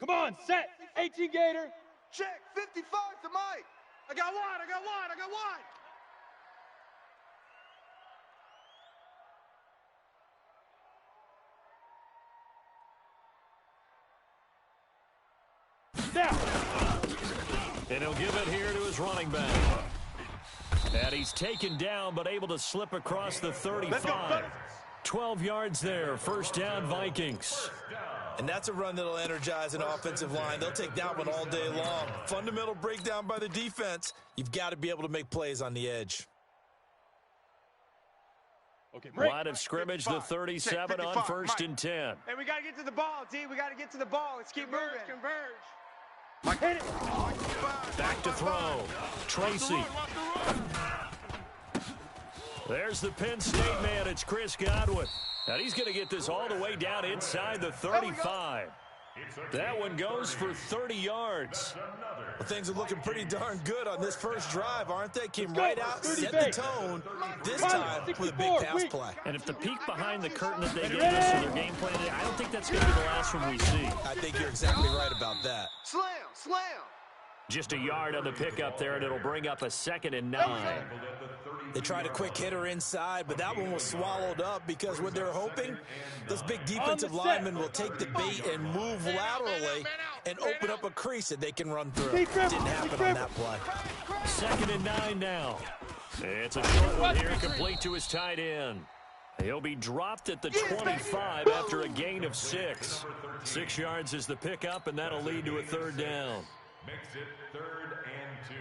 Come on, set. 18 Gator. Check, 55 to Mike. I got wide. And he'll give it here to his running back. And he's taken down but able to slip across the 35. 12 yards there. First down, Vikings. And that's a run that'll energize an offensive line. They'll take that one all day long. Fundamental breakdown by the defense. You've got to be able to make plays on the edge. Okay, line of scrimmage, the 37 on first and 10. Hey, we got to get to the ball, D. We got to get to the ball. Let's keep moving. Converge. Mike, hit it. Back to throw. Tracy. There's the Penn State man. It's Chris Godwin. And he's going to get this all the way down inside the 35. That one goes for 30 yards. Well, things are looking pretty darn good on this first drive, aren't they? Came right out, set the tone, this time with a big pass play. And if the peek behind the curtain that they gave us in their game plan, I don't think that's going to be the last one we see. I think you're exactly right about that. Slam. Just a yard on the pickup there, and it'll bring up a 2nd and 9. They tried a quick hitter inside, but that one was swallowed up because what they're hoping, those big defensive linemen will take the bait and move laterally and open up a crease that they can run through. Didn't happen on that play. 2nd and 9 now. It's a short one here, complete to his tight end. He'll be dropped at the 25 after a gain of 6. 6 yards is the pickup, and that'll lead to a 3rd down. Makes it 3rd and 2.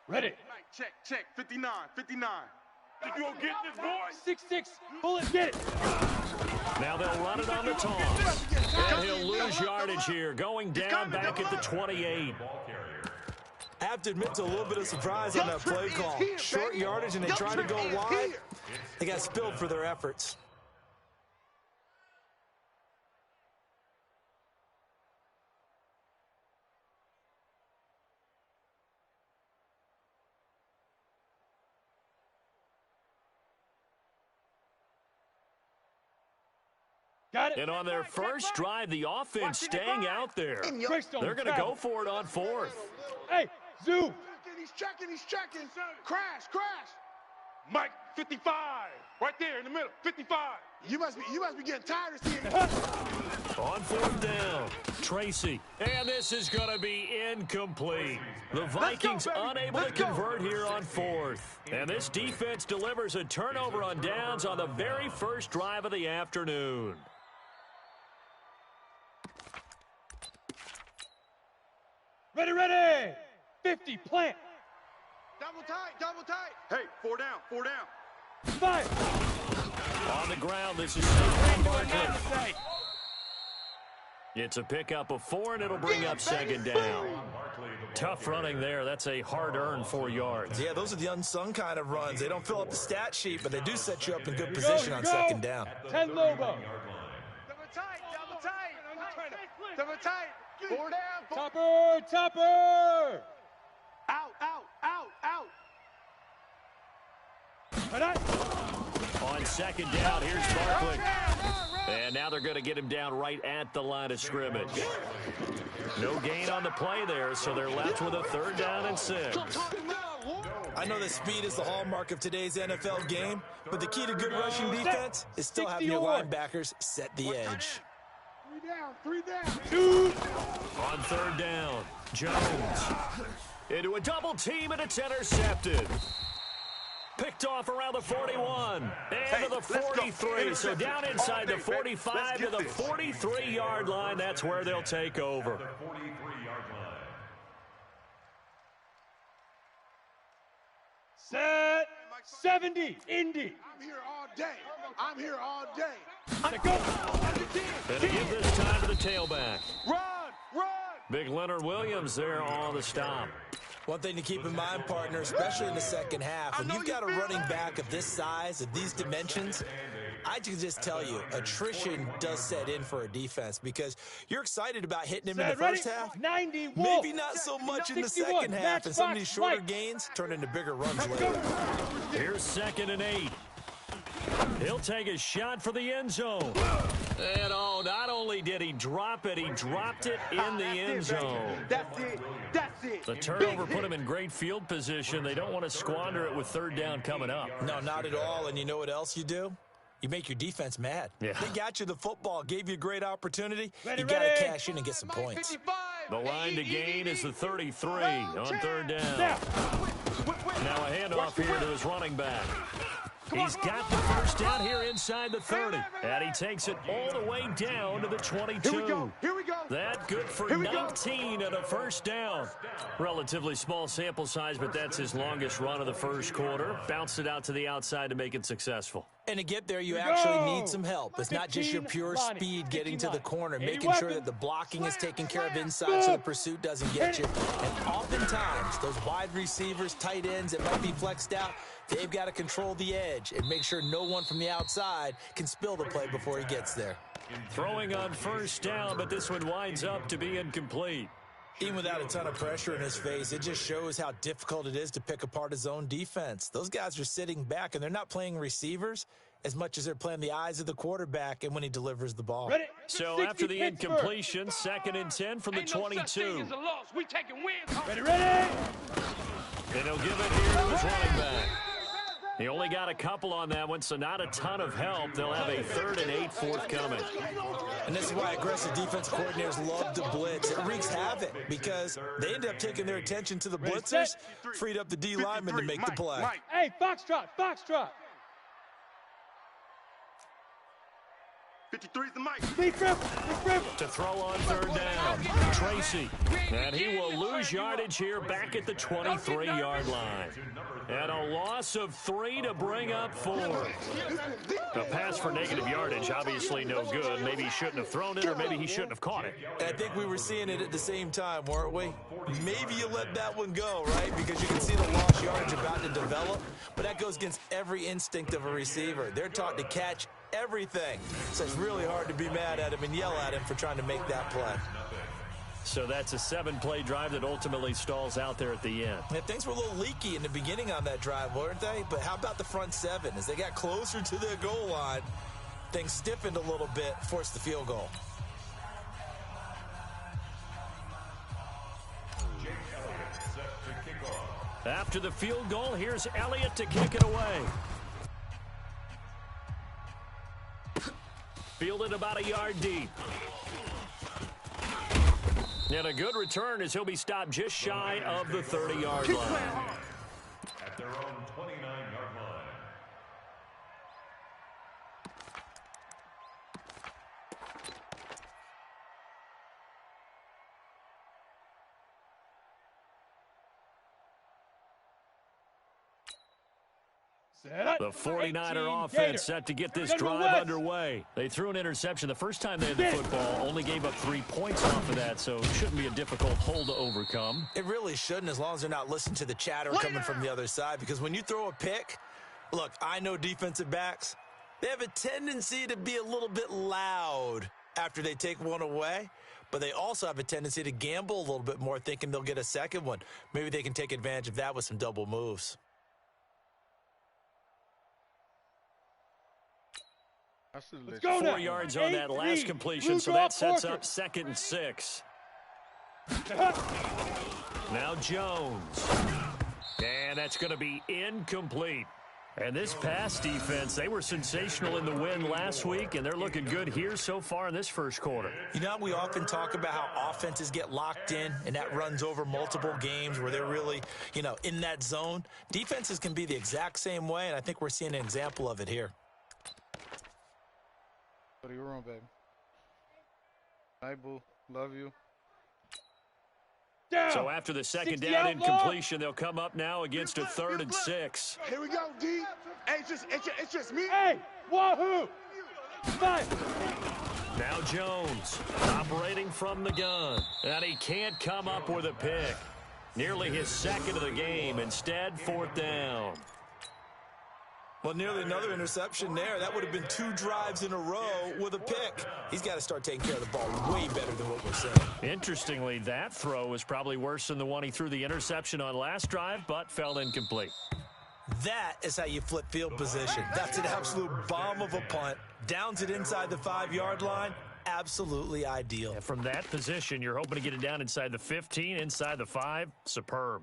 Ready. Check. 59. You gonna get this, boy? 6-6. Bullet, get it. Now they'll run it on the toss. And he'll lose yardage here, going down back at the 28. I have to admit to a little bit of surprise on that play call. Short yardage, and they try to go wide. They got spilled for their efforts. Got it. And on their first drive, the offense staying out there. They're going to go for it on 4th. Hey, Zoo. He's checking. Crash. Mike, 55. Right there in the middle, 55. You must be getting tired of seeing it. On 4th down, Tracy. And this is going to be incomplete. The Vikings unable to convert here on 4th. And this defense delivers a turnover on downs on the very first drive of the afternoon. Ready. 50, plant. Double tight. Hey, 4 down. 5. On the ground, this is Saquon Barkley. It's a pickup of 4, and it'll bring up 2nd down. Tough running there. That's a hard-earned 4 yards. Yeah, those are the unsung kind of runs. They don't fill up the stat sheet, but they do set you up in good position on 2nd down. 10 Lobo. Double tight. 4 down. Topper. Out. On 2nd down, here's Barkley. And now they're going to get him down right at the line of scrimmage. No gain on the play there, so they're left with a 3rd down and 6. I know that speed is the hallmark of today's NFL game, but the key to good rushing defense is still having your linebackers set the edge. 3 down. 2. On 3rd down, Jones. Into a double team, and it's intercepted. Picked off around the 41 and to the 43. So down inside the 45 to the 43-yard line. That's where they'll take over. Set. 70. Indy. I'm here all day. Let go. And to give this time to the tailback. Run. Big Leonard Williams there on the stop. One thing to keep in mind, partner, especially in the second half, when you've got a running back of this size, of these dimensions, I can just tell you, attrition does set in for a defense because you're excited about hitting him in the first half. 90. Maybe not so much in the second half, and some of these shorter gains turn into bigger runs later. Here's 2nd and 8. He'll take a shot for the end zone. And not only only did he drop it, he dropped it in the end zone. That's it. That's it. The turnover put him in great field position. They don't want to squander it with third down coming up. No, not at all. And you know what else you do? You make your defense mad. Yeah. They got you the football, gave you a great opportunity. Ready, You got to ready. cash in and get some points. The line to gain is the 33 on third down. Now, Now a handoff here to his running back. He's got the first down here inside the 30. And he takes it all the way down to the 22. Here we go. Here we go. That good for Here we go. 19 and a first down. Relatively small sample size, but that's his longest run of the first quarter. Bounced it out to the outside to make it successful. And to get there, you Here we actually go. need some help. It's not just your 15, pure Lonnie, speed getting to the 59. corner, Any making sure weapon? that the blocking is taken care of inside so the pursuit doesn't get you. And oftentimes, those wide receivers, tight ends that might be flexed out, they've got to control the edge and make sure no one from the outside can spill the play before he gets there. Throwing on first down, but this one winds up to be incomplete. Even without a ton of pressure in his face, it just shows how difficult it is to pick apart his own defense. Those guys are sitting back, and they're not playing receivers as much as they're playing the eyes of the quarterback and when he delivers the ball. ready. So 60 after the Pittsburgh. incompletion, 2nd and 10 from the Ain't no such thing 22. as a loss. We taking wins. Ready, ready. And he'll give it here to his running back. He only got a couple on that one, so not a ton of help. They'll have a 3rd and 8 forthcoming. And this is why aggressive defense coordinators love to blitz. It wreaks havoc because they end up taking their attention to the blitzers, freed up the D lineman to make the play. Hey, Foxtrot, Foxtrot. 53 is the mic. Big grip. To throw on third down, Tracy. And he will lose yardage here back at the 23-yard line. And a loss of 3 to bring up 4. A pass for negative yardage, obviously no good. Maybe he shouldn't have thrown it, or maybe he shouldn't have caught it. And I think we were seeing it at the same time, weren't we? Maybe you let that one go, right? Because you can see the lost yardage about to develop. But that goes against every instinct of a receiver. They're taught to catch everything. So it's really hard to be mad at him and yell at him for trying to make that play. So that's a 7-play drive that ultimately stalls out there at the end. And things were a little leaky in the beginning on that drive, weren't they? But how about the front 7? As they got closer to their goal line, things stiffened a little bit, forced the field goal. After the field goal, here's Elliott to kick it away. Fielded about a yard deep. And a good return as he'll be stopped just shy of the 30-yard line. At their own 29-yard line. The 49er offense set to get this drive underway. They threw an interception the first time they had the football, only gave up 3 points off of that, so it shouldn't be a difficult hole to overcome. It really shouldn't, as long as they're not listening to the chatter coming from the other side, because when you throw a pick, look, I know defensive backs, they have a tendency to be a little bit loud after they take one away, but they also have a tendency to gamble a little bit more, thinking they'll get a second one. Maybe they can take advantage of that with some double moves. Let's go now. 4 yards on that last 8-3. completion, so Blue that draw sets up portrait. 2nd and 6. Now Jones. And that's going to be incomplete. And this pass defense, they were sensational in the win last week, and they're looking good here so far in this first quarter. You know, we often talk about how offenses get locked in, and that runs over multiple games where they're really, in that zone. Defenses can be the exact same way, and I think we're seeing an example of it here. What are you wrong, baby? Hi, boo. Love you. Down. So after the second 60 down outlaw. incompletion, they'll come up now against a 3rd and 6. Here we go, D. Hey, it's just me. Hey, wahoo. 5. Now Jones operating from the gun. And he can't come up with a pick. Nearly his 2nd of the game. Instead, 4th down. Well, nearly another interception there. That would have been 2 drives in a row with a pick. He's got to start taking care of the ball way better than what we're seeing. Interestingly, that throw was probably worse than the one he threw the interception on last drive, but fell incomplete. That is how you flip field position. That's an absolute bomb of a punt. Downs it inside the 5-yard line. absolutely ideal. And from that position, you're hoping to get it down inside the 15, inside the 5. Superb.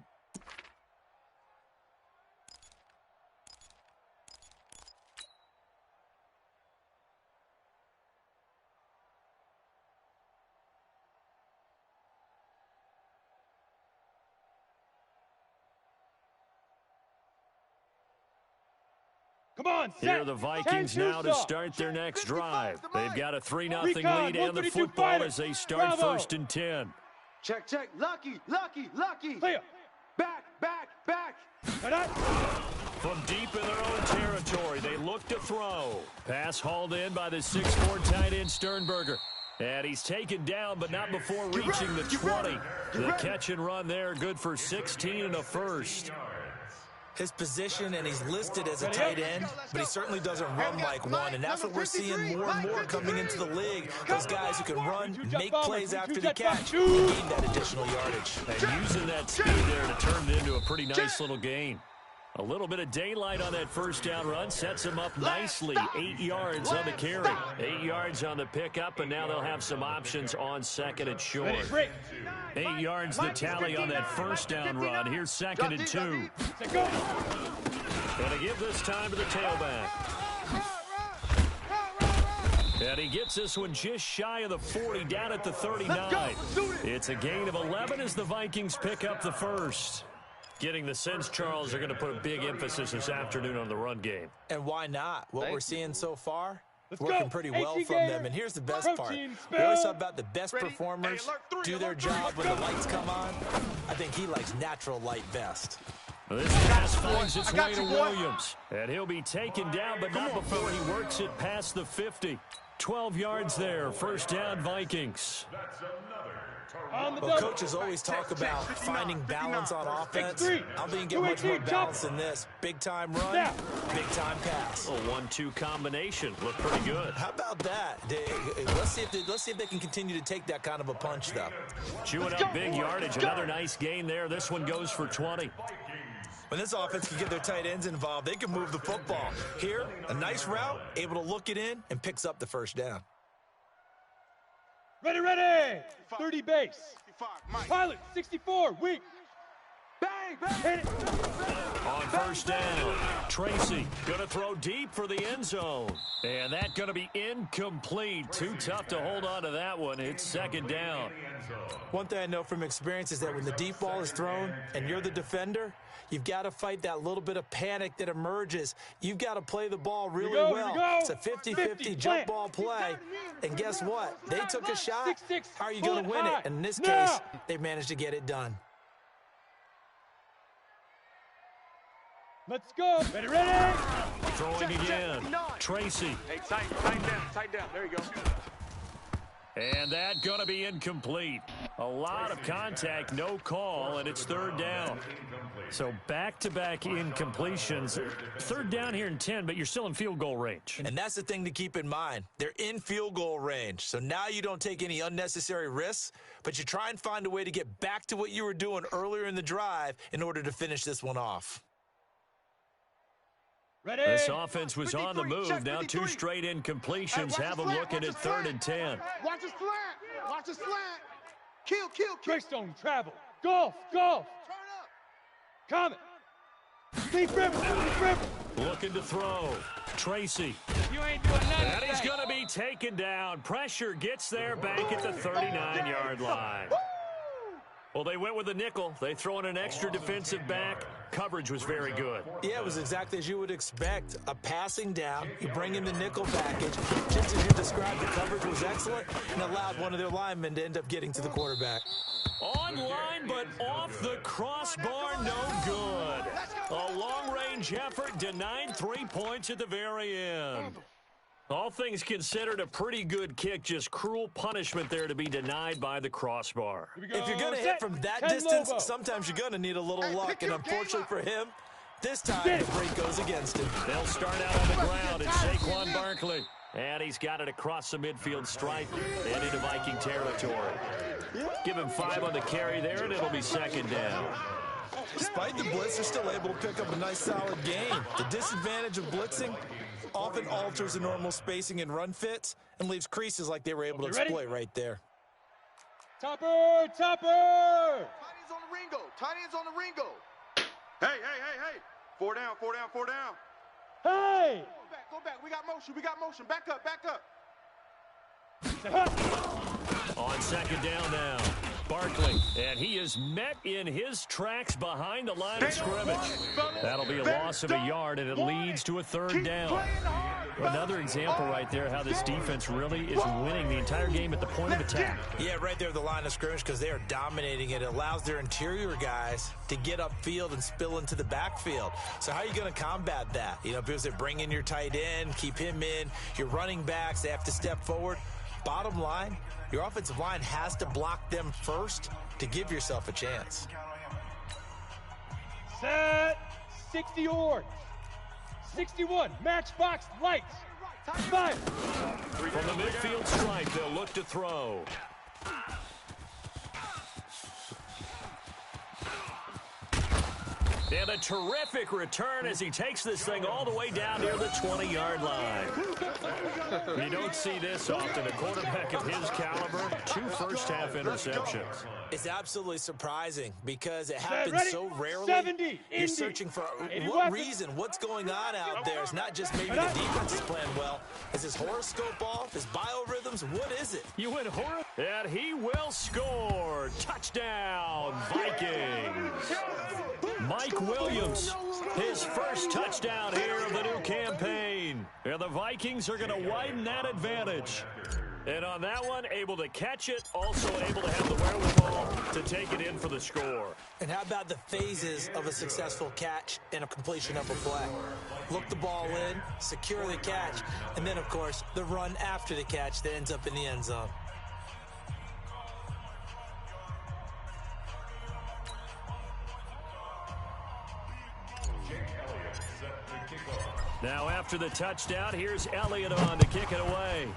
Come on, set. Here are the Vikings now to start their next drive. They've got a 3-0 lead and the football as they start first and 10. Check, check. Lucky, lucky, lucky. Clear. Back, back, back. From deep in their own territory, they look to throw. Pass hauled in by the 6'4" tight end Sternberger. And he's taken down, but not before reaching the 20. The catch and run there, good for 16 and a first. His position, and he's listed as a tight end, but he certainly doesn't run like one, and that's what we're seeing more and more coming into the league. Those guys who can run, make plays after the catch, and gain that additional yardage. And using that speed there to turn it into a pretty nice little gain. A little bit of daylight on that first down run sets him up nicely. 8 yards on the carry, 8 yards on the pickup, and now they'll have some options on second and short. 8 yards the tally on that first down run. Here's second and 2. And to give this time to the tailback. And he gets this one just shy of the 40, down at the 39. It's a gain of 11 as the Vikings pick up the first. Getting the sense, Charles, they're going to put a big emphasis this afternoon on the run game. And why not? What we're seeing so far, working pretty well from them. And here's the best part. We always talk about the best performers do their job when the lights come on. I think he likes natural light best. This pass finds its way to Williams. And he'll be taken down, but not before he works it past the 50. 12 yards there, first down Vikings. Well, coaches always talk about finding balance on offense. I don't think you get much more balance than this. Big-time run, big-time pass. A 1-2 combination. Look pretty good. How about that? Let's see if they can continue to take that kind of a punch, though. Chewing up big yardage. Another nice gain there. This one goes for 20. When this offense can get their tight ends involved, they can move the football. Here, a nice route, able to look it in, and picks up the first down. Ready, ready. 30 base. Pilot, 64, weak. Bang, bang. Hit it. On first down, Tracy going to throw deep for the end zone. And that's going to be incomplete. Too tough to hold on to that one. It's second down. One thing I know from experience is that when the deep ball is thrown and you're the defender, you've got to fight that little bit of panic that emerges. You've got to play the ball really well. It's a 50-50 jump ball play. And guess what? They took a shot. How are you going to win it? And in this case, they managed to get it done. Let's go. Ready, ready. Throwing again. Tracy. Hey, tight down. There you go. And that's going to be incomplete. A lot of contact, no call, and it's third down. So back-to-back incompletions. Third down here in 10, but you're still in field goal range. And that's the thing to keep in mind. They're in field goal range. So now you don't take any unnecessary risks, but you try and find a way to get back to what you were doing earlier in the drive in order to finish this one off. Ready. This offense was on the move. Now 2 straight incompletions have them looking at third and 10. Watch his slant. Watch his slant. Kill. Greystone, travel. Golf. Turn up. Comet. Deep river. Looking to throw. Tracy. You ain't doing nothing. And he's going to be taken down. Pressure gets there back at the 39-yard line. Well, they went with the nickel. They throw in an extra defensive back. Coverage was very good. Yeah, it was exactly as you would expect. A passing down. You bring in the nickel package. Just as you described, the coverage was excellent and allowed one of their linemen to end up getting to the quarterback. Online, but off the crossbar, no good. A long-range effort denied 3 points at the very end. All things considered, a pretty good kick, just cruel punishment there to be denied by the crossbar. If you're going to hit from that distance, sometimes you're going to need a little luck, and unfortunately for him, this time the break goes against him. They'll start out on the ground. It's Saquon Barkley. And he's got it across the midfield stripe and into Viking territory. Give him 5 on the carry there, and it'll be second down. Despite the blitz, they're still able to pick up a nice solid gain. The disadvantage of blitzing, often alters the normal spacing and run fits and leaves creases like they were able to exploit right there. Topper! Topper! Tight ends on the Ringo. Tight ends on the Ringo. Hey. 4 down. Hey! Go back. We got motion. Back up. On second down now, Barkley, and he is met in his tracks behind the line of scrimmage. That'll be a loss of a yard, and it leads to a third down. Another example right there how this defense really is winning the entire game at the point of attack. Yeah, right there at the line of scrimmage because they are dominating it. It allows their interior guys to get upfield and spill into the backfield. So how are you going to combat that? You know, because they bring in your tight end, keep him in. Your running backs, they have to step forward. Bottom line, your offensive line has to block them first to give yourself a chance. Set 60 orange. 61, matchbox lights. Fire. From the midfield stripe, they'll look to throw. And a terrific return as he takes this thing all the way down near the 20-yard line. You don't see this often. A quarterback of his caliber, 2 first-half interceptions. It's absolutely surprising because it happens so rarely. 70, You're searching for what reason, what's going on out there. It's not just maybe the defense is playing well. Is his horoscope off? His biorhythms? What is it? You went horror. And he will score. Touchdown, Vikings. Mike Williams, his first touchdown here of the new campaign. And the Vikings are going to widen that advantage. And on that one, able to catch it, also able to have the wherewithal to take it in for the score. And how about the phases of a successful catch and a completion of a play? Look the ball in, secure the catch, and then, of course, the run after the catch that ends up in the end zone. Now after the touchdown, here's Elliott on to kick it away.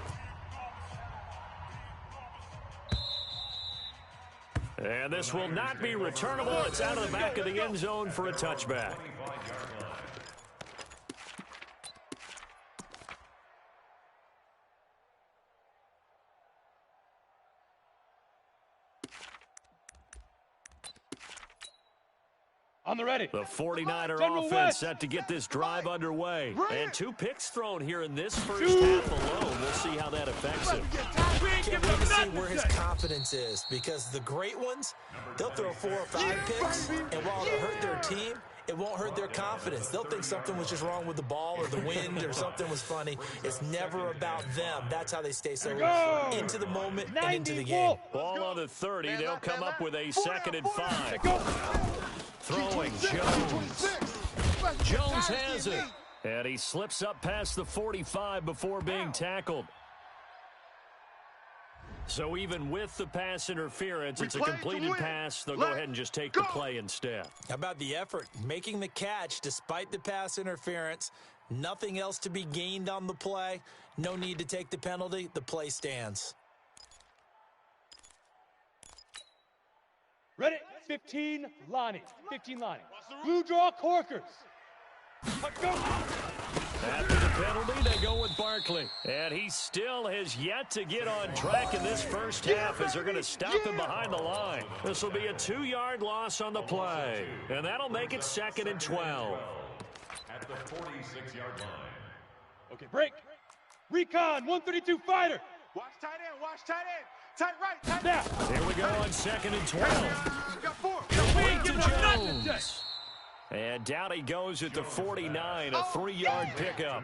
And this will not be returnable. It's out of the back of the end zone for a touchback. On the ready. The 49er General offense West. set to get this drive underway. And 2 picks thrown here in this first half alone. We'll see how that affects him. Can't wait to see where his confidence is because the great ones, they'll throw 4 or 5 picks, and while it'll hurt their team, it won't hurt their confidence. They'll think something was just wrong with the ball or the wind or something was funny. It's never about them. That's how they stay so into the moment and into the game. Ball on the 30. They'll come up with a 2nd and 5. Throwing Jones. Jones has it. And he slips up past the 45 before being tackled. So even with the pass interference, it's a completed pass. They'll go ahead and just take the play instead. How about the effort? Making the catch despite the pass interference. Nothing else to be gained on the play. No need to take the penalty. The play stands. Ready? 15, Lonnie. 15, Lonnie. Blue draw corkers. Go. After the penalty, they go with Barkley. And he still has yet to get on track in this first half as they're going to stop him behind the line. This will be a 2-yard loss on the play. And that'll make it 2nd and 12. At the 46-yard line. Okay, break. Recon, 132 fighter. Watch tight end. Tight right. Tight Now. Here we go on 2nd and 12. Got 4. Wait to Jones. And down he goes at the 49, a 3-yard pickup.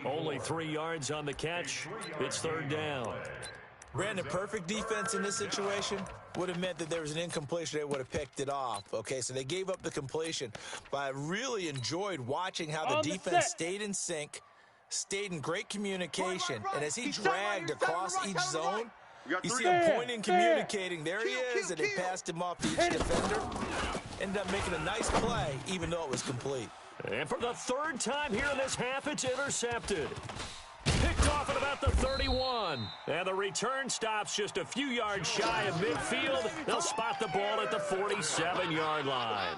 Only 3 yards on the catch. It's 3rd down. Brandon, perfect defense in this situation would have meant that there was an incompletion. They would have picked it off. Okay, so they gave up the completion. But I really enjoyed watching how the defense stayed in sync, stayed in great communication. And as he dragged across each zone, you see him pointing, communicating. There he is, and they passed him off to each defender. Ended up making a nice play, even though it was complete. And for the 3rd time here in this half, it's intercepted. Picked off at about the 31. And the return stops just a few yards shy of midfield. They'll spot the ball at the 47-yard line.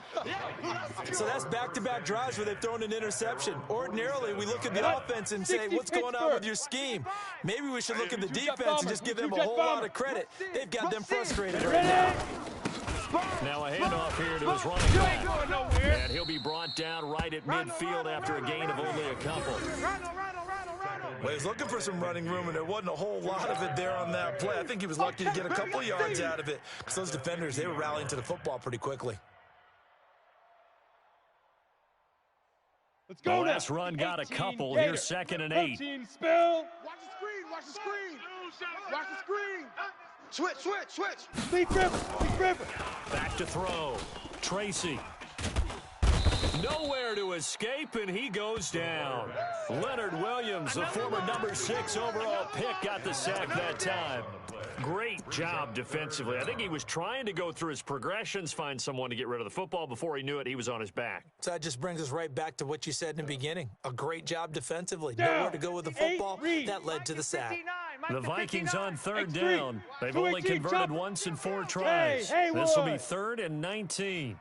So that's back-to-back drives where they've thrown an interception. Ordinarily, we look at the offense and say, what's going on with your scheme? Maybe we should look at the defense and just give them a whole lot of credit. They've got them frustrated right now. Now a handoff here to his running back. And he'll be brought down right at midfield after a gain of only a couple. Well, he was looking for some running room, and there wasn't a whole lot of it there on that play. I think he was lucky to get a couple yards out of it because those defenders, they were rallying to the football pretty quickly. Let's go. The last run got a couple. Here's 2nd and 8. Spill. Watch the screen. Watch the screen. Watch the screen. Switch. Deep river. Back to throw. Tracy. Nowhere to escape, and he goes down. Leonard Williams, the former number 6 overall pick, got the sack that time. Great job defensively. I think he was trying to go through his progressions, find someone to get rid of the football. Before he knew it, he was on his back. So that just brings us right back to what you said in the beginning. A great job defensively. Nowhere to go with the football. That led to the sack. The Vikings on 3rd down. They've only converted once in 4 tries. This will be 3rd and 19.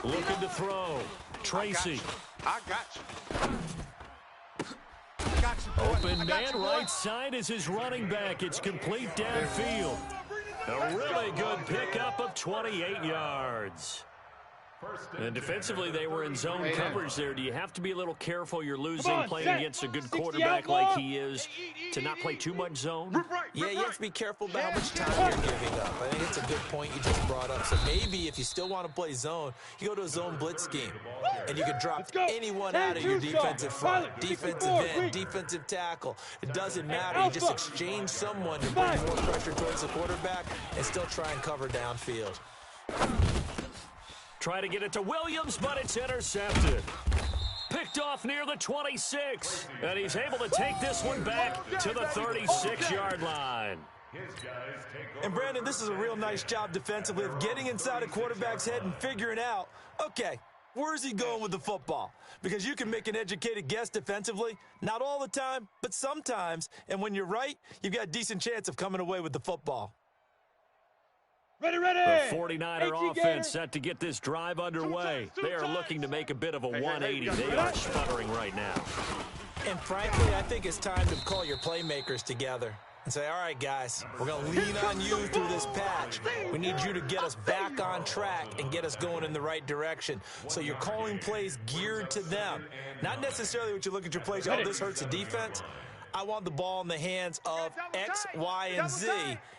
Looking to throw. Tracy. I got you. Open man right side is his running back. It's complete downfield. A really good pickup of 28 yards. And defensively, they were in zone coverage there. Do you have to be a little careful? You're losing playing against a good quarterback like he is to not play too much zone? Yeah, you have to be careful about how much time you're giving up. I think it's a good point you just brought up. So maybe if you still want to play zone, you go to a zone blitz scheme. And you can drop anyone out of your defensive front, defensive end, defensive tackle. It doesn't matter. You just exchange someone to bring more pressure towards the quarterback and still try and cover downfield. Try to get it to Williams, but it's intercepted. Picked off near the 26, and he's able to take this one back to the 36-yard line. And, Brandon, this is a real nice job defensively of getting inside a quarterback's head and figuring out, okay, where's he going with the football? Because you can make an educated guess defensively, not all the time, but sometimes. And when you're right, you've got a decent chance of coming away with the football. Ready. The 49er offense set to get this drive underway. They are looking to make a bit of a 180. They are sputtering right now. And frankly, I think it's time to call your playmakers together and say, all right, guys, we're going to lean on you through this patch. We need you to get us back on track and get us going in the right direction. So you're calling plays geared to them. Not necessarily what you look at your plays, oh, this hurts the defense. I want the ball in the hands of X, Y, and Z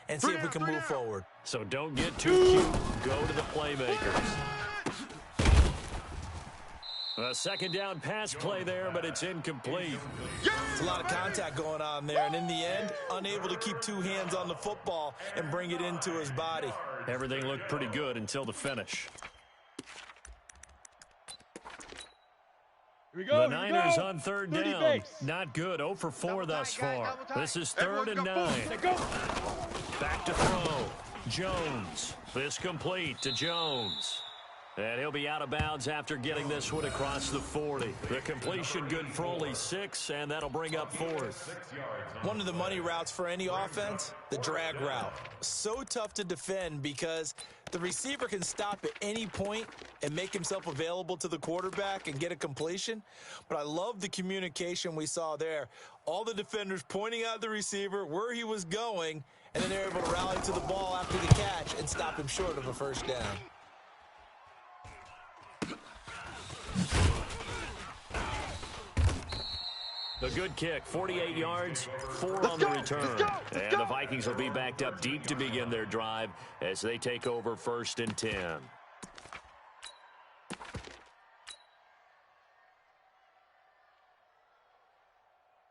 and see if we can move forward. So don't get too cute. Go to the playmakers. A 2nd down pass play there, but it's incomplete. There's a lot of contact going on there, and in the end, unable to keep 2 hands on the football and bring it into his body. Everything looked pretty good until the finish. The Niners on 3rd down. Not good. 0 for 4 thus far. This is 3rd and 9. Back to throw. Jones. This complete to Jones. And he'll be out of bounds after getting this one across the 40. The completion good for only 6, and that'll bring up 4th. One of the money routes for any offense, the drag route. So tough to defend because the receiver can stop at any point and make himself available to the quarterback and get a completion. But I love the communication we saw there. All the defenders pointing out the receiver, where he was going, and then they're able to rally to the ball after the catch and stop him short of a 1st down. The good kick, 48 yards, 4 on the return. And the Vikings will be backed up deep to begin their drive as they take over 1st and 10.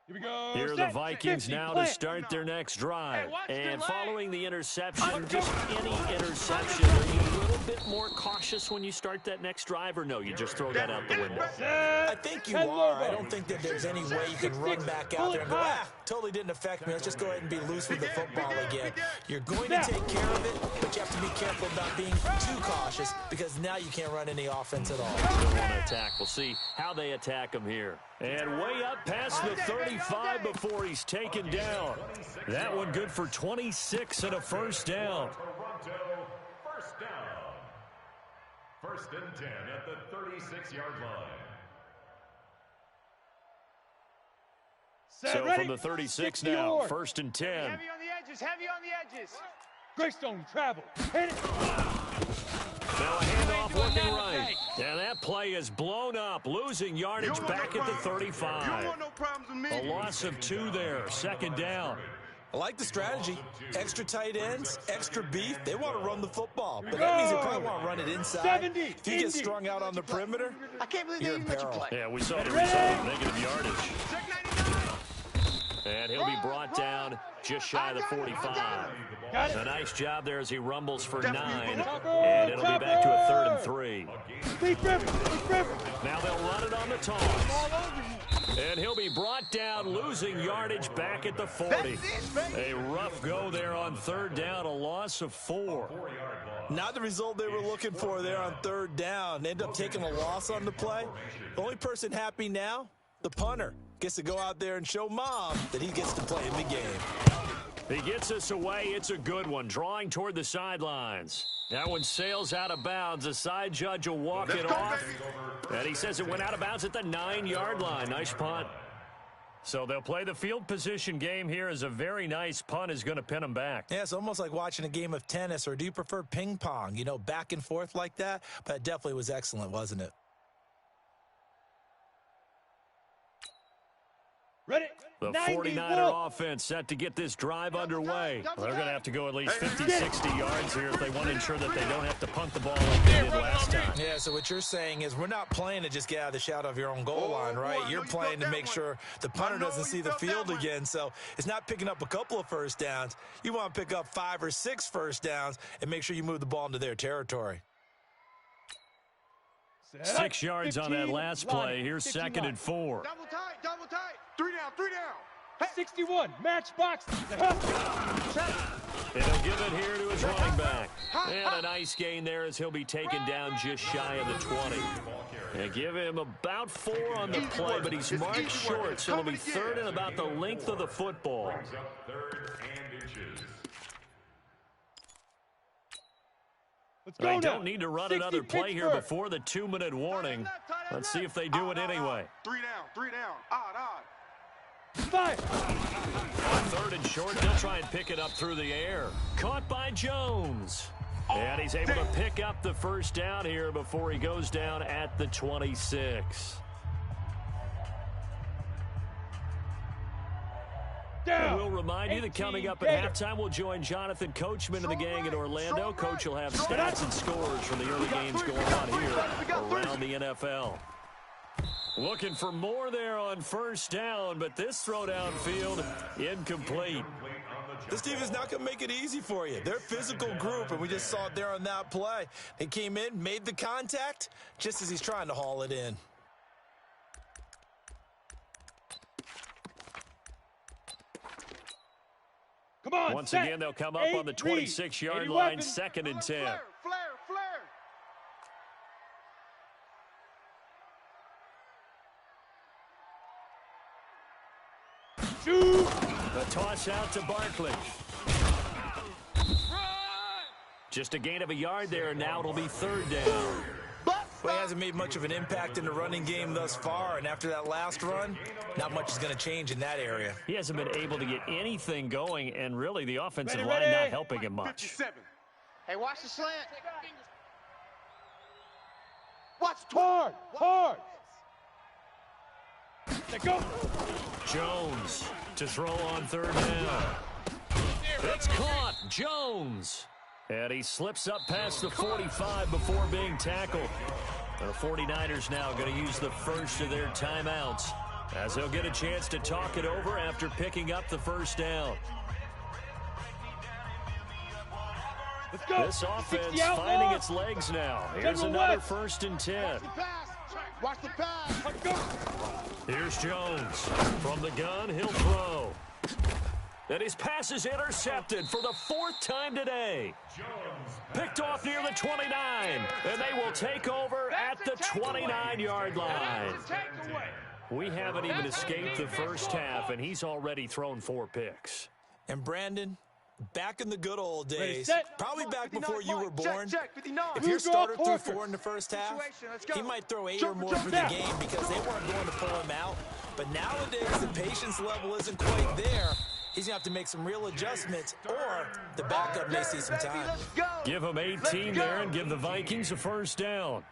Here we go. Here are the Vikings now to start their next drive. And following the interception, just any interception, are you a little bit more cautious when you start that next drive, or no, you just throw that out the window? I think you are. I don't think that there's any way you can run back out there and go, totally didn't affect me. Let's just go ahead and be loose with the football again. You're going to take care of it, but you have to be careful about being too cautious because now you can't run any offense at all. They want to attack. We'll see how they attack him here. And way up past the 35 before he's taken down. That one good for 26 and a first down. Toronto, first down. First and 10 at the 36-yard line. So from the 36 now, first and 10. Heavy on the edges, heavy on the edges. Greystone travel. Hit it. Now a handoff looking right. And that play is blown up, losing yardage back at the 35. You don't want no problems with me. A loss of 2 there, second down. I like the strategy. Extra tight ends, extra beef. They want to run the football. But that means they probably want to run it inside. 70, if you get strung out on the perimeter, I can't believe you're they in even let you peril. play. Yeah, we saw the result of negative yardage. And he'll be brought down just shy of the 45. A nice job there as he rumbles for 9. And it'll be back to a 3rd and 3. Now they'll run it on the toss. And he'll be brought down, losing yardage back at the 40. A rough go there on 3rd down, a loss of 4. Not the result they were looking for there on 3rd down. They end up taking a loss on the play. The only person happy now, the punter, gets to go out there and show Mom that he gets to play in the game. He gets us away. It's a good one, drawing toward the sidelines. That one sails out of bounds. The side judge will walk it off. And he says it went out of bounds at the 9-yard line. Nice punt. So they'll play the field position game here as a very nice punt is going to pin them back. Yeah, it's almost like watching a game of tennis, or do you prefer ping pong? You know, back and forth like that? But it definitely was excellent, wasn't it? Ready. The 91. 49er offense set to get this drive underway. They're going to have to go at least 50, 60 yards here if they want to ensure that they don't have to punt the ball like they did last time. Yeah, so what you're saying is we're not playing to just get out of the shadow of your own goal line, right? You're playing to make sure the punter doesn't see the field again. So it's not picking up a couple of first downs. You want to pick up 5 or 6 first downs and make sure you move the ball into their territory. 6 yards on that last play. Here's 2nd and 4. Double tight, double tight. 3 down, 3 down. 61, matchbox. And he'll give it here to his running back. And a nice gain there as he'll be taken down just shy of the 20. And give him about 4 on the play, but he's marked short, so it'll be 3rd and about the length of the football. They don't need to run another play here before the 2-minute warning. Let's see if they do it anyway. 3 down, 3 down. Odd. 3rd and short, they'll try and pick it up through the air. Caught by Jones. And he's able to pick up the first down here before he goes down at the 26. And we'll remind you that coming up at halftime, we'll join Jonathan Coachman and the gang in Orlando. Coach will have stats and scores from the early games going on here around the NFL. Looking for more there on first down, but this throw downfield incomplete. This team is not going to make it easy for you. They're a physical group, and we just saw it there on that play. They came in, made the contact, just as he's trying to haul it in. Come on, once again, they'll come up on the 26-yard line, 2nd and 10. Flare. The toss out to Barkley. Just a gain of a yard there. Now it'll be 3rd down. Well, he hasn't made much of an impact in the running game thus far, and after that last run, not much is going to change in that area. He hasn't been able to get anything going, and really the offensive line not helping him much. 57. Hey, watch the slant. Watch hard. Let go. Jones to throw on 3rd down. It's caught. Jones. And he slips up past the 45 before being tackled. The 49ers now going to use the first of their timeouts as they'll get a chance to talk it over after picking up the first down. Let's go. This offense finding its legs now. Here's another 1st and 10. Watch the pass. Here's Jones. From the gun, he'll throw. And his pass is intercepted for the 4th time today. Picked off near the 29, and they will take over at the 29-yard line. We haven't even escaped the first half, and he's already thrown 4 picks. And Brandon, back in the good old days, probably back before you were born, if your starter threw 4 in the first half, he might throw 8 or more for the game because they weren't going to pull him out. But nowadays, the patience level isn't quite there. He's going to have to make some real adjustments, or the backup may see some time. Give him 18 there and give the Vikings a first down.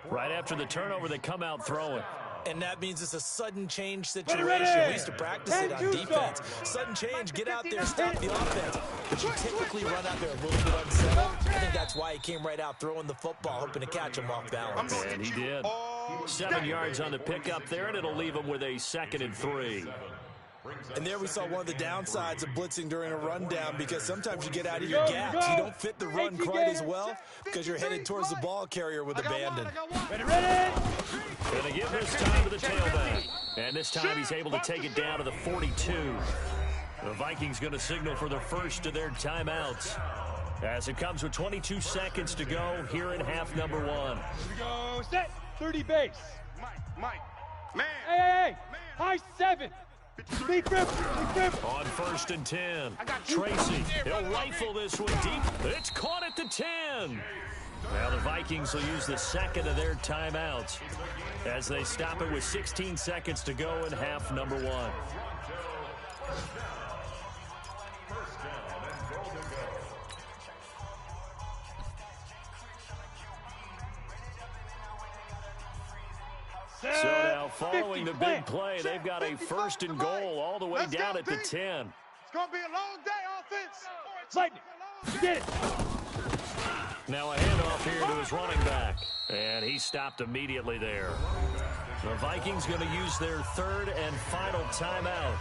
Right after the turnover, they come out throwing. And that means it's a sudden change situation. We used to practice it on defense. Sudden change, get out there, stop the offense. But you typically run out there a little bit unsettled. I think that's why he came right out throwing the football, hoping to catch him off balance. And he did. 7 yards on the pickup there, and it'll leave him with a 2nd and 3. And there we saw one of the downsides of blitzing during a rundown, because sometimes you get out of your gaps. You don't fit the run quite as well because you're headed towards the ball carrier with abandon. Going to give this time to the tailback. And this time he's able to take it down to the 42. The Vikings going to signal for the first of their timeouts as it comes with 22 seconds to go here in half number 1. Here we go. Set. 30 base. Mike. Man. Hey. High 7. Big grip. On 1st and 10. Tracy, he'll rifle this one deep. It's caught at the 10. Now the Vikings will use the 2nd of their timeouts as they stop it with 16 seconds to go in half number 1. So now following the big play, they've got a 1st and goal all the way down at the 10. It's going to be a long day, offense. Lightning. Get it. Now a handoff here to his running back. And he stopped immediately there. The Vikings going to use their 3rd and final timeout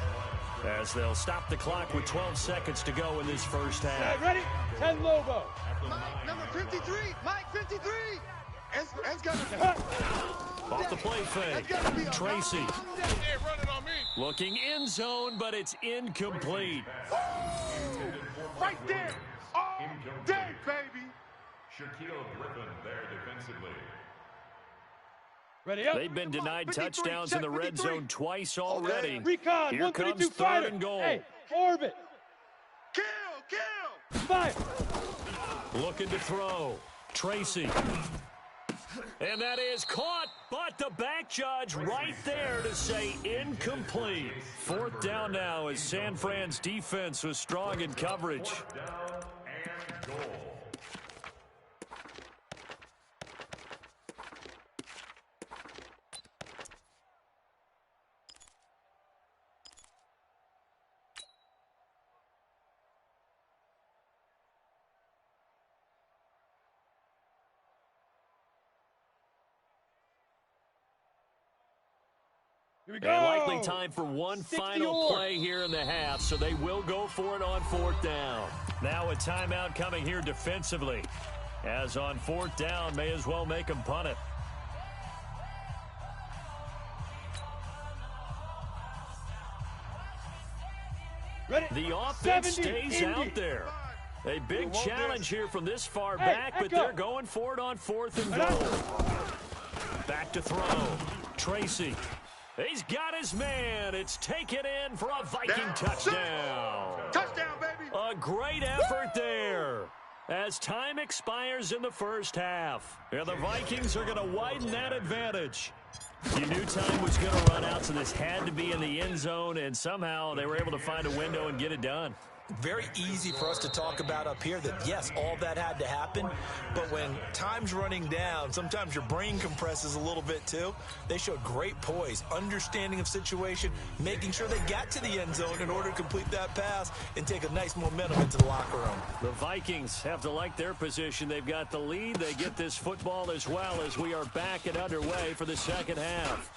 as they'll stop the clock with 12 seconds to go in this first half. Ready? 10 Lobo. Mike, number 53. Mike, 53. It's got to Off the play fake. Tracy looking end zone, but it's incomplete. Right there. All day, baby. Shaquille Griffin there defensively. Ready up. They've been denied touchdowns in the red zone twice already. Recon. Here comes 3rd and goal. Hey, orbit. Kill. Fire. Looking to throw. Tracy. And that is caught, but the back judge right there to say incomplete. 4th down now as San Fran's defense was strong in coverage. 4th down and goal. Here we go. And likely time for one final play here in the half, so they will go for it on 4th down. Now a timeout coming here defensively. As on 4th down, may as well make them punt it. Ready? The offense stays out there. A big challenge here from this far back, but they're going for it on 4th and goal. Back to throw. Tracy. He's got his man. It's taken in for a Viking touchdown. Touchdown, baby. A great effort there as time expires in the first half. And the Vikings are going to widen that advantage. You knew time was going to run out, so this had to be in the end zone, and somehow they were able to find a window and get it done. Very easy for us to talk about up here that, yes, all that had to happen, but when time's running down, sometimes your brain compresses a little bit too. They showed great poise, understanding of situation, making sure they got to the end zone in order to complete that pass and take a nice momentum into the locker room. The Vikings have to like their position. They've got the lead. They get this football as well as we are back and underway for the second half.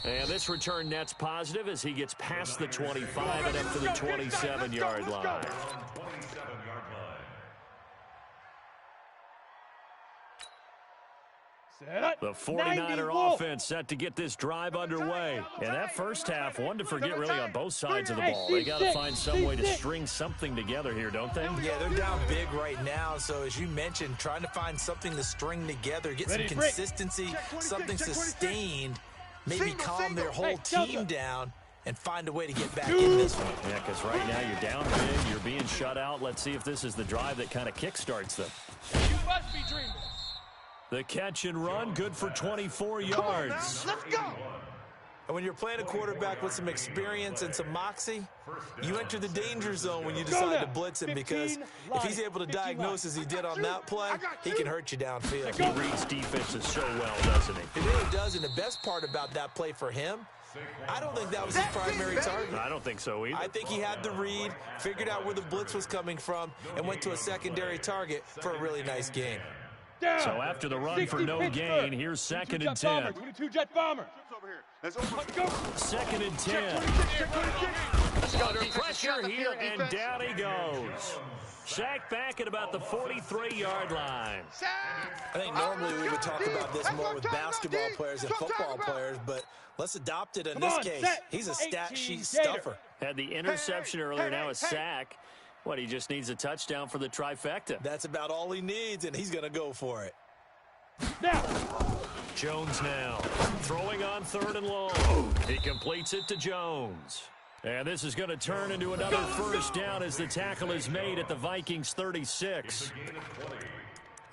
And this return net's positive as he gets past the 25 and up to the 27-yard line. The 49er offense set to get this drive underway. And that first half, one to forget really on both sides of the ball. They got to find some way to string something together here, don't they? Yeah, they're down big right now. So as you mentioned, trying to find something to string together, get some consistency, something sustained, maybe calm their whole team down and find a way to get back in this one. Yeah, because right now you're down big, you're being shut out. Let's see if this is the drive that kind of kickstarts them. You must be dreaming. The catch and run, good for 24 yards. Let's go. And when you're playing a quarterback with some experience and some moxie, you enter the danger zone when you decide to blitz him, because if he's able to diagnose as he did on that play, he can hurt you downfield. He reads defenses so well, doesn't he? He really does, and the best part about that play for him, I don't think that was his primary target. I don't think so either. I think he had the read, figured out where the blitz was coming from, and went to a secondary target for a really nice gain. So after the run for no gain, here's 2nd and 10. 22 Jet Bomber. Let's go. 2nd and 10. Under pressure here, and down he goes. Sacked back at about the 43-yard line. I think normally we would talk about this more with basketball players and football players, but let's adopt it in this case. He's a stat sheet stuffer. Had the interception earlier, now a sack. What, he just needs a touchdown for the trifecta. That's about all he needs, and he's going to go for it. Now. Jones now throwing on 3rd and long. He completes it to Jones. And this is going to turn into another first down as the tackle is made at the Vikings 36.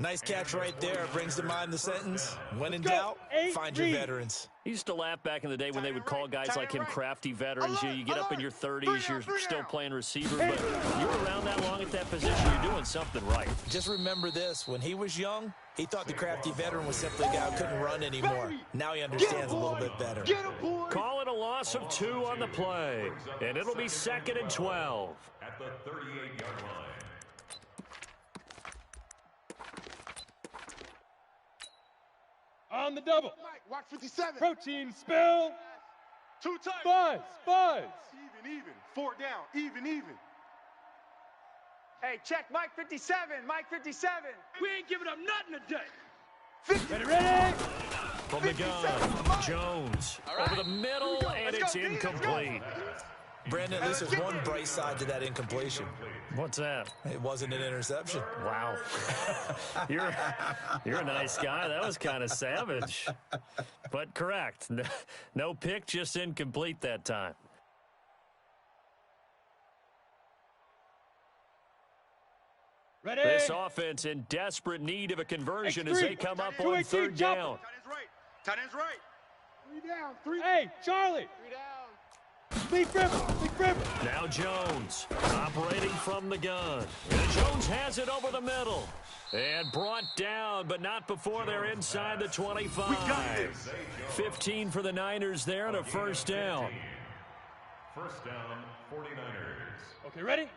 Nice catch right there. Brings to mind the sentence, when in doubt, find your veterans. He used to laugh back in the day when they would call guys like him crafty veterans. You get up in your 30s, you're still playing receiver, but you're around that long at that position, you're doing something right. Just remember this, when he was young, he thought the crafty veteran was simply a guy who couldn't run anymore. Now he understands a little bit better. Call it a loss of 2 on the play, and it'll be 2nd and 12. At the 38-yard line. On the double. Watch 57. Protein spill. Too tight. Buzz. Even. 4 down. Even. Hey, check Mike 57. Mike 57. We ain't giving up nothing today. Ready? From the gun, Jones over the middle, and it's incomplete. Brandon, at least there's one bright side to that incompletion. What's that? It wasn't an interception. Wow. You're a nice guy. That was kind of savage. But correct. No pick, just incomplete that time. Ready? This offense in desperate need of a conversion as they come up on 3rd down. Tight end's right. 3 down. 3. Hey, Charlie. 3 down. Big Ripper. Now Jones operating from the gun. And Jones has it over the middle. And brought down, but not before they're inside the 25. 15 for the Niners there and a first down. First down, 49ers. Okay, ready?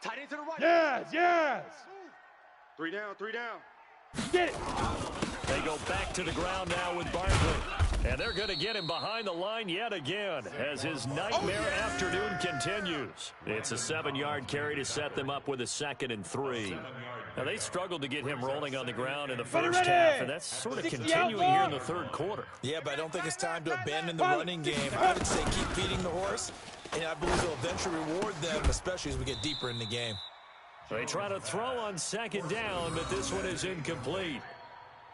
Tight end to the right. Yes. 3 down. Get it. They go back to the ground now with Barkley. And they're going to get him behind the line yet again as his nightmare afternoon continues. It's a 7-yard carry to set them up with a 2nd and 3. Now, they struggled to get him rolling on the ground in the first half, and that's sort of continuing here in the 3rd quarter. Yeah, but I don't think it's time to abandon the running game. I would say keep feeding the horse, and I believe they'll eventually reward them, especially as we get deeper in the game. They try to throw on 2nd down, but this one is incomplete.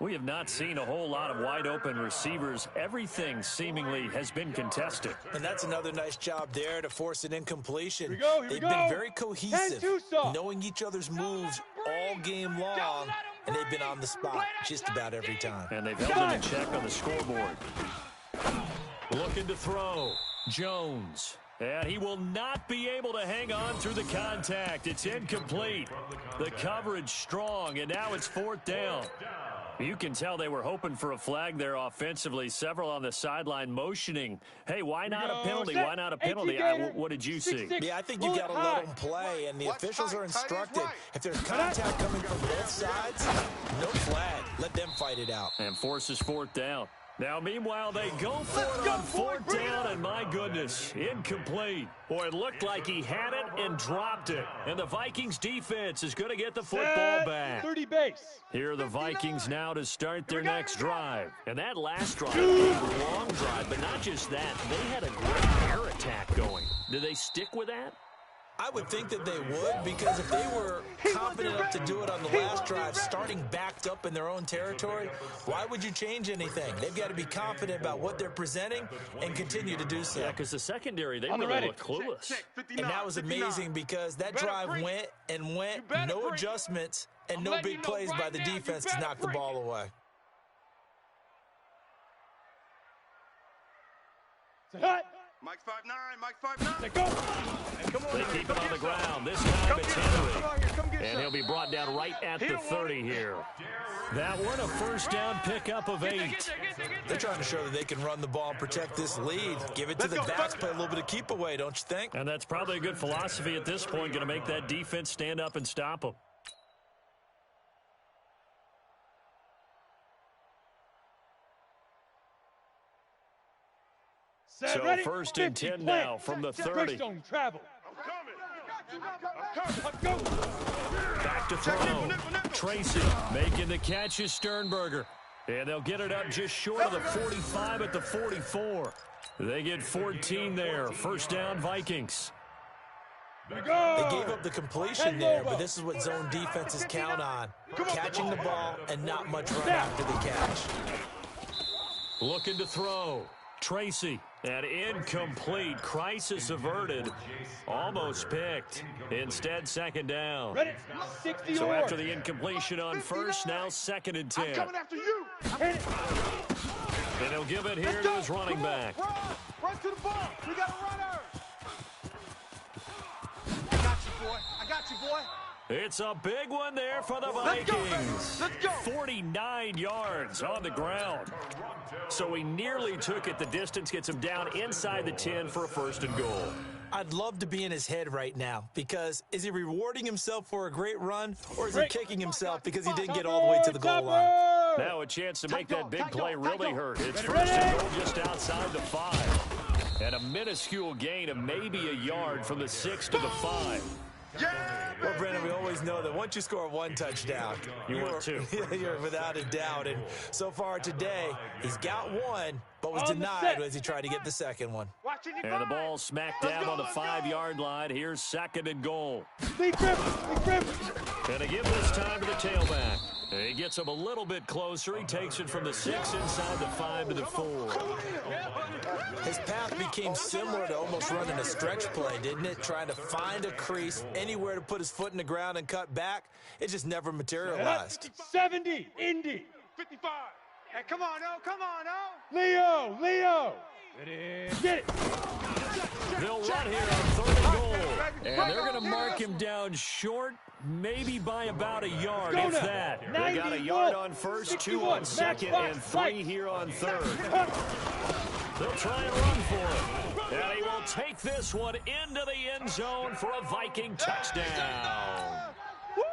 We have not seen a whole lot of wide-open receivers. Everything seemingly has been contested. And that's another nice job there to force an incompletion. Here we go. They've been very cohesive, knowing each other's moves all game long, and they've been on the spot just about every time. And they've held it in check on the scoreboard. Looking to throw. Jones. And he will not be able to hang on through the contact. It's incomplete. The coverage strong, and now it's 4th down. You can tell they were hoping for a flag there offensively. Several on the sideline motioning. Hey, why not a penalty? Why not a penalty? What did you see? Yeah, I think you got to let them play, and the officials are instructed. If there's contact coming from both sides, no flag. Let them fight it out. And forces 4th down. Now, meanwhile, they go for it on fourth down, and my goodness, incomplete. Boy, it looked like he had it and dropped it. And the Vikings defense is going to get the football back. 30 base. Here are the Vikings now to start their next drive. And that last drive was a long drive, but not just that. They had a great air attack going. Do they stick with that? I would think that they would, because if they were confident enough to do it on the last drive, starting backed up in their own territory, why would you change anything? They've got to be confident about what they're presenting and continue to do so. Yeah, because the secondary, they really look clueless. And that was amazing because that drive went and went, no adjustments, and no big plays by the defense to knock the ball away. Mike 5'9", Mike 5'9". Go. They keep it on the ground. This time it's Henry. And he'll be brought down right at the 30 here. That one, a first down pickup of 8. They're trying to show that they can run the ball and protect this lead. Give it to the backs, play a little bit of keep away, don't you think? And that's probably a good philosophy at this point, going to make that defense stand up and stop them. So first and 10 now from the 30. Back to throw. Tracy making the catch is Sternberger. And they'll get it up just short of the 45 at the 44. They get 14 there. First down, Vikings. They gave up the completion there, but this is what zone defenses count on. Catching the ball and not much run after the catch. Looking to throw. Tracy. And incomplete. Crisis averted. Almost picked. Instead, second down. So after the incompletion on first, now second and 10. I'm coming after you. And he'll give it here to his running back. Run to the ball. We got a runner. I got you, boy. I got you, boy. It's a big one there for the Vikings. Let's go. 49 yards on the ground. So he nearly took it the distance, gets him down inside the 10 for a first and goal. I'd love to be in his head right now, because is he rewarding himself for a great run, or is he kicking himself because he didn't get all the way to the goal line? Now a chance to make that big play really hurt. It's first and goal just outside the 5. And a minuscule gain of maybe a yard from the 6 to the 5. Well, Brandon, we always know that once you score one touchdown, you're 2. You're without a doubt. And so far today, he's got one, but was denied as he tried to get the second one. And the ball smacked down on the 5-yard line. Here's second and goal. Big grip. And they give this time to the tailback. He gets him a little bit closer. He takes it from the 6 inside the 5 to the 4. His path became similar to almost running a stretch play, didn't it? Trying to find a crease, anywhere to put his foot in the ground and cut back. It just never materialized. 70, Indy. 55. Hey, come on, O. Leo. Get it. They'll run here on third and goal. And they're going to mark him down short, maybe by about a yard, if that. They got a yard on first, 2 on second, and 3 here on third. They'll try and run for it. And he will take this one into the end zone for a Viking touchdown.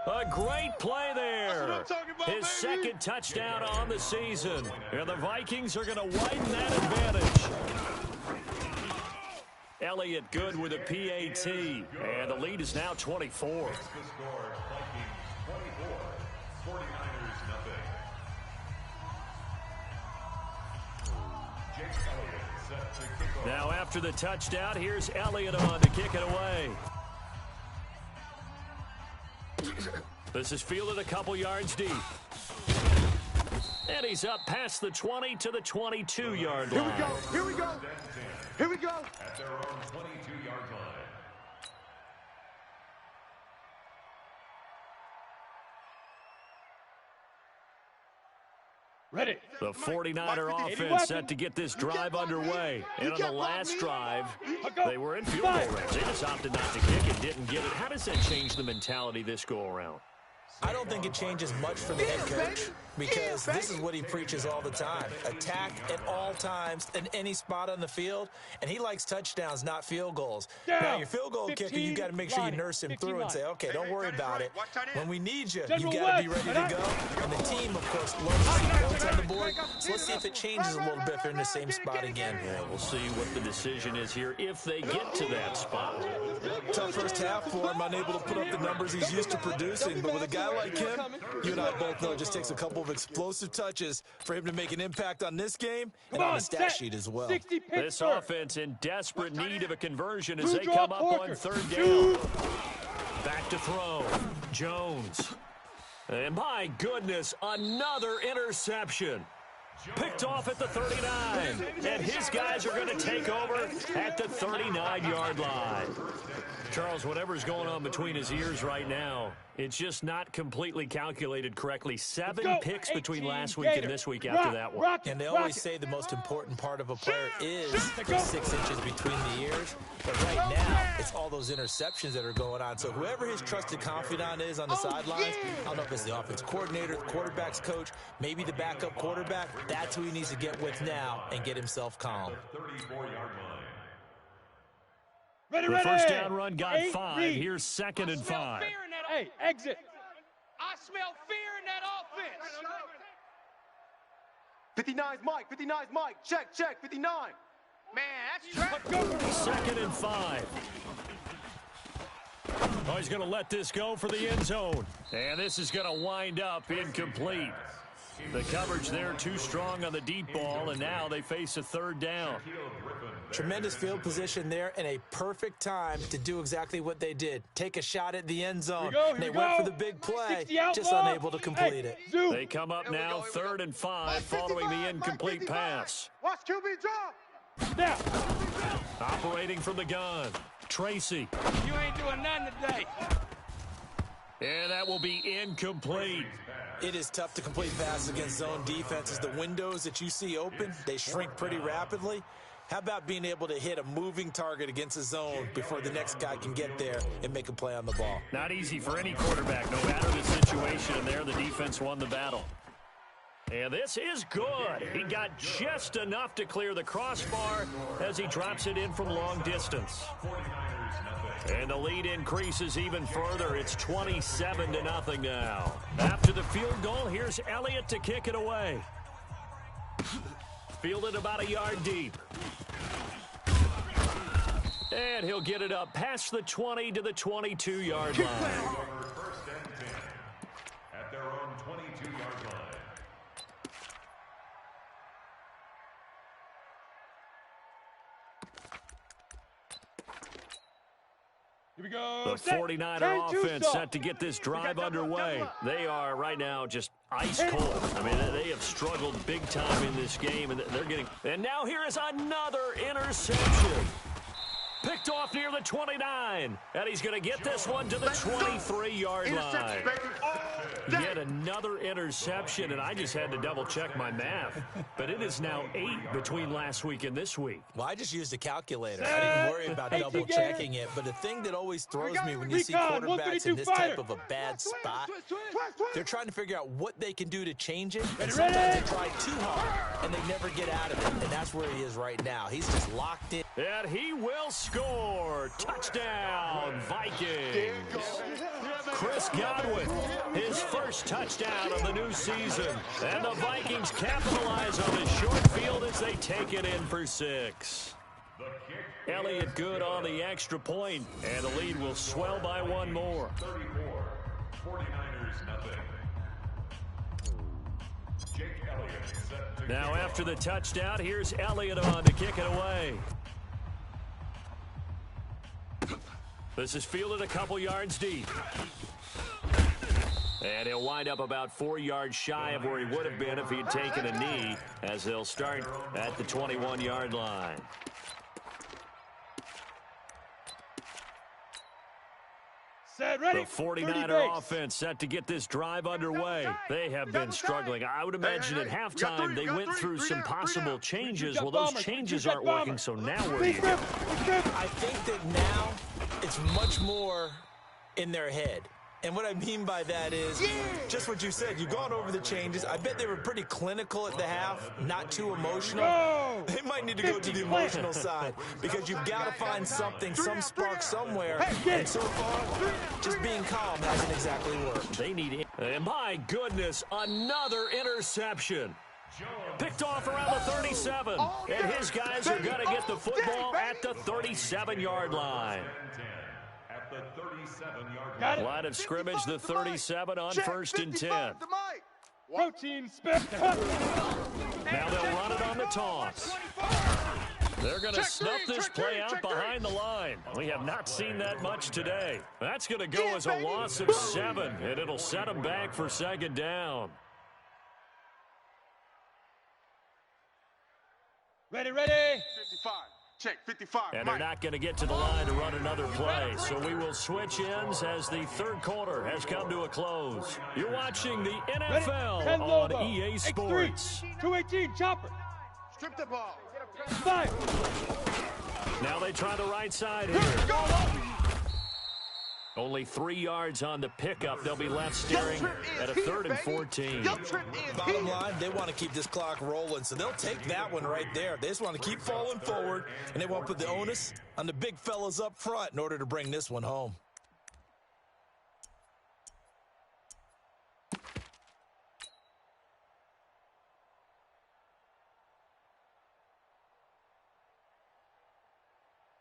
A great play there. His second touchdown on the season. And the Vikings are going to widen that advantage. Elliott good with a PAT. And the lead is now 24. Now after the touchdown, here's Elliott on to kick it away. This is fielded a couple yards deep. And he's up past the 20 to the 22-yard line. Here we go. At their own 22-yard line. Ready. The 49er offense set to get this drive underway. And on the last drive, they were in field goal range. They just opted not to kick it, didn't get it. How does that change the mentality this go around? I don't think it changes much for the head coach because this is what he preaches all the time. Attack at all times in any spot on the field, and he likes touchdowns, not field goals. Now, your field goal kicker, you got to make sure you nurse him through and say, okay, don't worry about it. When we need you, you got to be ready to go. And the team, of course, loves to see points on the board. So let's see if it changes a little bit if they're in the same spot again. Yeah, we'll see what the decision is here if they get to that spot. Tough first half for him, unable to put up the numbers he's used to producing. But with a guy like him, you and I both know it just takes a couple of explosive touches for him to make an impact on this game and on the stat sheet as well. This offense in desperate need of a conversion as they come up on third down. Back to throw. Jones. And my goodness, another interception. Picked off at the 39. And his guys are going to take over at the 39-yard line. Charles, whatever's going on between his ears right now, it's just not completely calculated correctly. 7 picks between last week and this week after that one. And they always say the most important part of a player is the 6 inches between the ears. But right now, it's all those interceptions that are going on. So whoever his trusted confidant is on the sidelines, I don't know if it's the offense coordinator, the quarterback's coach, maybe the backup quarterback, that's who he needs to get with now and get himself calm. The first down run got 5. Here's 2nd and 5. Hey, exit. I smell fear in that offense. 59's Mike. 59's Mike. Check, check. 59. Man, that's traffic. 2nd and 5. Oh, he's going to let this go for the end zone. And this is going to wind up incomplete. The coverage there too strong on the deep ball, and now they face a 3rd down. Tremendous field position there and a perfect time to do exactly what they did. Take a shot at the end zone. They went for the big play, just unable to complete it. They come up now 3rd and 5 following the incomplete pass. Watch QB drop. Now. Operating from the gun. Tracy. You ain't doing nothing today. And that will be incomplete. It is tough to complete passes against zone defenses. The windows that you see open, they shrink pretty rapidly. How about being able to hit a moving target against a zone before the next guy can get there and make a play on the ball? Not easy for any quarterback, no matter the situation. And there, the defense won the battle. And this is good. He got just enough to clear the crossbar as he drops it in from long distance. And the lead increases even further. It's 27-0 now. After the field goal, here's Elliott to kick it away. Fielded about a yard deep. And he'll get it up past the 20 to the 22-yard line. First and 10 at their own 22-yard line. Here we go. The 49er offense set to get this drive underway. They are right now just ice cold. I mean, they have struggled big time in this game, and they're getting. And now here is another interception. Picked off near the 29, and he's going to get this one to the 23-yard line. Yet another interception, and I just had to double-check my math. But it is now 8 between last week and this week. Well, I just used a calculator. I didn't worry about double-checking it. But the thing that always throws me when you see quarterbacks in this type of a bad spot, they're trying to figure out what they can do to change it. And sometimes they try too hard, and they never get out of it. And that's where he is right now. He's just locked in. And he will score. Touchdown, Vikings. Chris Godwin, his first touchdown of the new season. And the Vikings capitalize on the short field as they take it in for 6. Elliott good on the extra point, and the lead will swell by 1 more. 34, 49ers nothing. Jake Elliott set to Now after the touchdown, here's Elliott on to kick it away. This is fielded a couple yards deep. And he'll wind up about 4 yards shy of where he would have been if he had taken a knee, as they'll start at the 21-yard line. Set, ready. The 49er offense set to get this drive underway. They have been struggling. I would imagine at halftime they went through some possible changes. Well, those changes aren't working, so now where do you go? I think that now it's much more in their head. And what I mean by that is just what you said. You've gone over the changes. I bet they were pretty clinical at the half, not too emotional. They might need to go to the emotional side because you've got to find something, some spark somewhere. And so far, just being calm hasn't exactly worked. They need it. And my goodness, another interception. Picked off around the 37. And his guys are going to get the football at the 37-yard line. Line of scrimmage, the 37 on 1st and 10. Protein spit. Now they'll run it on the toss. They're going to snuff this play out behind the line. We have not seen that much today. That's going to go as a loss of 7, and it'll set them back for 2nd down. Ready, ready. 55. Check, 55. And they're not going to get to the line to run another play. So we will switch ends as the 3rd quarter has come to a close. You're watching the NFL on EA Sports. 218, chopper. Strip the ball. 5. Now they try the right side here. Only 3 yards on the pickup. They'll be left staring at a 3rd and 14. Bottom line, they want to keep this clock rolling, so they'll take that one right there. They just want to keep falling forward, and they want to put the onus on the big fellas up front in order to bring this one home.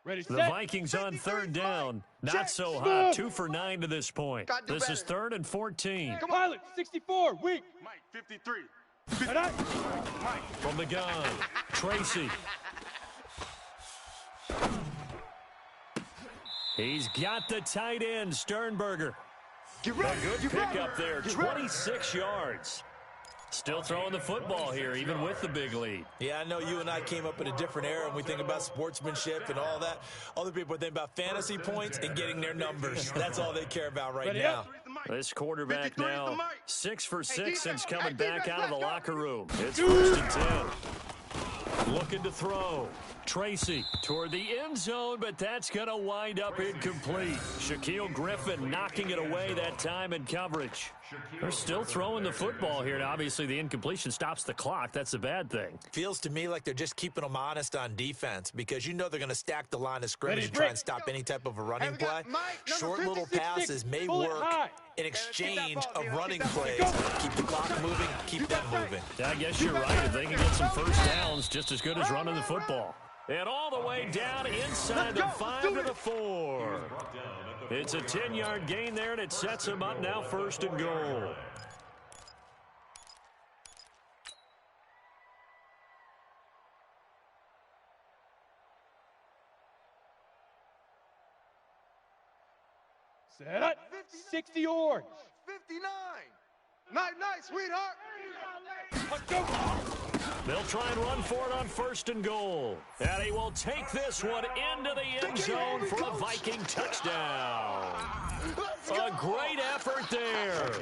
Ready, The set. Vikings on 3rd down. Not so hot. 2 for 9 to this point. This is 3rd and 14. Pilot, 64, weak. Mike, 53. From the gun, Tracy. He's got the tight end, Sternberger. A good pickup there, 26 yards. Still throwing the football here, even with the big lead. Yeah, I know you and I came up in a different era and we think about sportsmanship and all that. Other people think about fantasy points and getting their numbers. That's all they care about right now. This quarterback now 6 for 6 since coming back out of the locker room. It's 1st and 10. Looking to throw. Tracy toward the end zone, but that's going to wind up incomplete. Shaquille Griffin knocking it away that time in coverage. They're still throwing the football here, and obviously the incompletion stops the clock. That's a bad thing. Feels to me like they're just keeping them honest on defense because you know they're going to stack the line of scrimmage and try and stop any type of a running play. Short little passes may work in exchange of running plays. Keep the clock moving, keep them moving. I guess you're right. If they can get some first downs, just as good as running the football. And all the way down inside the 5 to the 4. It's a 10-yard gain there, and it sets them up now 1st and goal. Set up. 60 orange. 59. Night, sweetheart. Let's go. They'll try and run for it on 1st and goal. And he will take this one into the end zone for a Viking touchdown. A great effort there.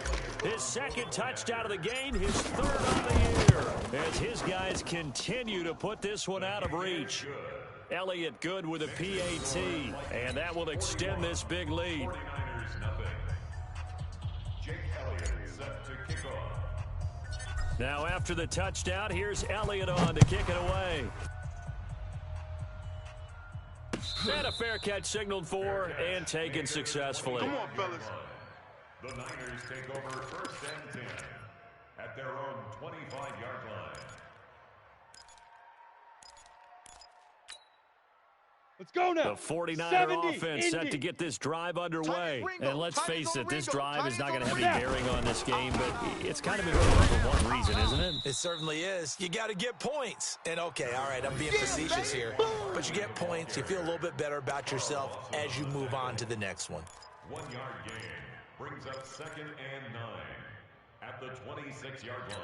His 2nd touchdown of the game, his 3rd on the year. As his guys continue to put this one out of reach. Elliott Good with a PAT. And that will extend this big lead. Now after the touchdown, here's Elliott on to kick it away. And a fair catch signaled for and taken successfully. Come on, fellas. The Niners take over 1st and 10 at their own 25-yard line. Let's go now. The 49er 70, offense set to get this drive underway. And let's face it, this drive is not going to have any bearing on this game, but it's kind of important for one reason, isn't it? It certainly is. You got to get points. And, okay, all right, I'm being facetious here. But you get points. You feel a little bit better about yourself as you move on to the next one. 1-yard gain brings up 2nd and 9 at the 26-yard line.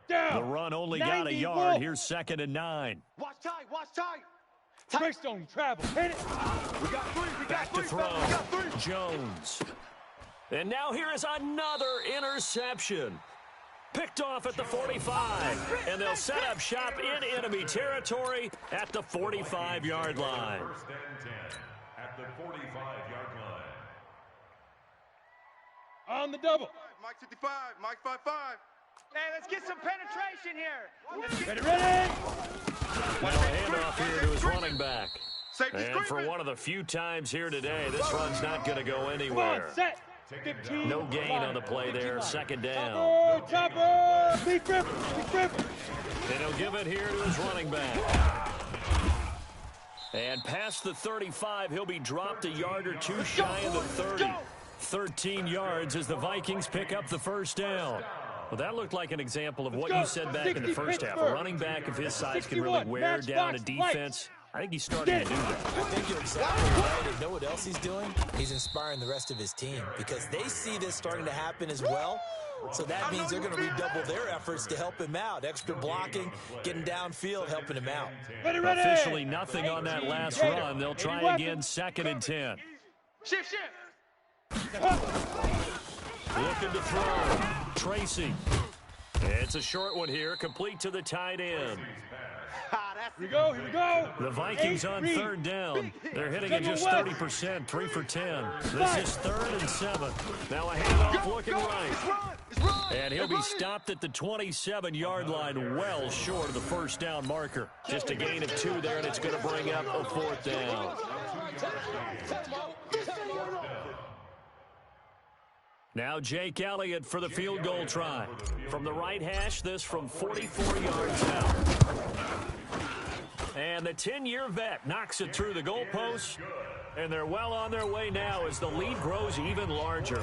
Down. The run only got a yard. Here's 2nd and 9. Watch tight, watch tight. Greystone travel. Hit it. We got 3, we got Back 3, to throw. we got 3. Jones. And now here is another interception. Picked off at the 45. And they'll set up shop in enemy territory at the 45-yard line. 1st and 10 at the 45-yard line. On the double. Mike 55, Mike 55. Hey, let's get some penetration here. Ready? Now handoff here to his running back. Safety And for screen. one of the few times here today, this run's not going to go Come on, anywhere. set. 15. No gain on the play there. Second down. Chopper. Big grip. And he'll give it here to his running back. And past the 35, he'll be dropped a yard or two shy of the 30. 13 yards as the Vikings pick up the first down. Well, that looked like an example of what you said back in the first half. A running back of his size can really wear down a defense. I think he's starting to do that. I think you're exactly right. And know what else he's doing? He's inspiring the rest of his team because they see this starting to happen as well. So that means they're going to redouble their efforts to help him out. Extra blocking, getting downfield, helping him out. Ready. Officially nothing on that last run. They'll try again, 2nd and 10. Shift. Looking to throw. Tracy. It's a short one here, complete to the tight end. Here we go. The Vikings on 3rd down. They're hitting at just 30%, 3 for 10. This is 3rd and 7. Now a handoff looking right. And he'll be stopped at the 27-yard line, well short of the first down marker. Just a gain of 2 there, and it's going to bring up a 4th down. Now Jake Elliott for the field goal try. From the right hash, this from 44 yards out. And the 10-year vet knocks it through the goalpost. And they're well on their way now as the lead grows even larger.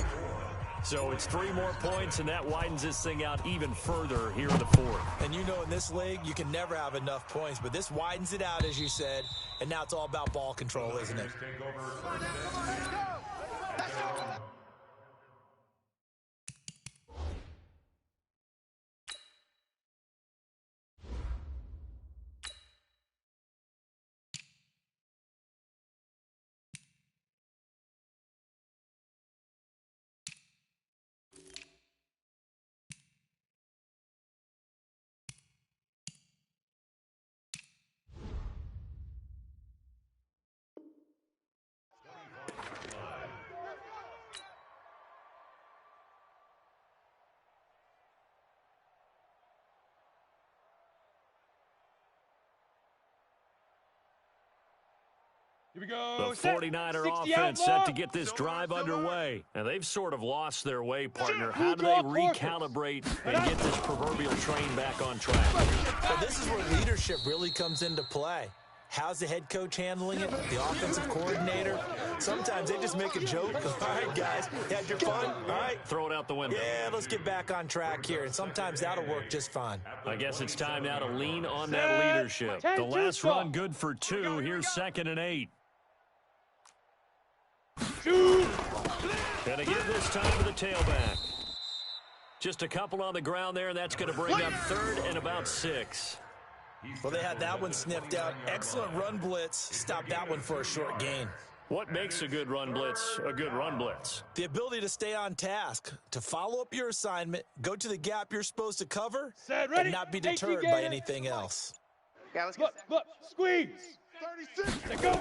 So it's 3 more points, and that widens this thing out even further here in the 4th. And you know in this league, you can never have enough points. But this widens it out, as you said. And now it's all about ball control, isn't it? Here we go. The 49er offense set to get this drive underway. And they've sort of lost their way, partner. How do they recalibrate and get this proverbial train back on track? Well, this is where leadership really comes into play. How's the head coach handling it? The offensive coordinator? Sometimes they just make a joke. All right, guys, you had your fun? All right. Throw it out the window. Yeah, let's get back on track here. And sometimes that'll work just fine. I guess it's time now to lean on that leadership. The last run good for 2. Here's 2nd and 8. Gonna give this time to the tailback. Just a couple on the ground there, and that's going to bring up 3rd and about 6. Well, they had that one sniffed out. Excellent run blitz. Stopped that one for a short gain. What makes a good run blitz a good run blitz? The ability to stay on task, to follow up your assignment, go to the gap you're supposed to cover, and not be deterred by anything else. Yeah, let's get Look, squeeze. 36. Let go.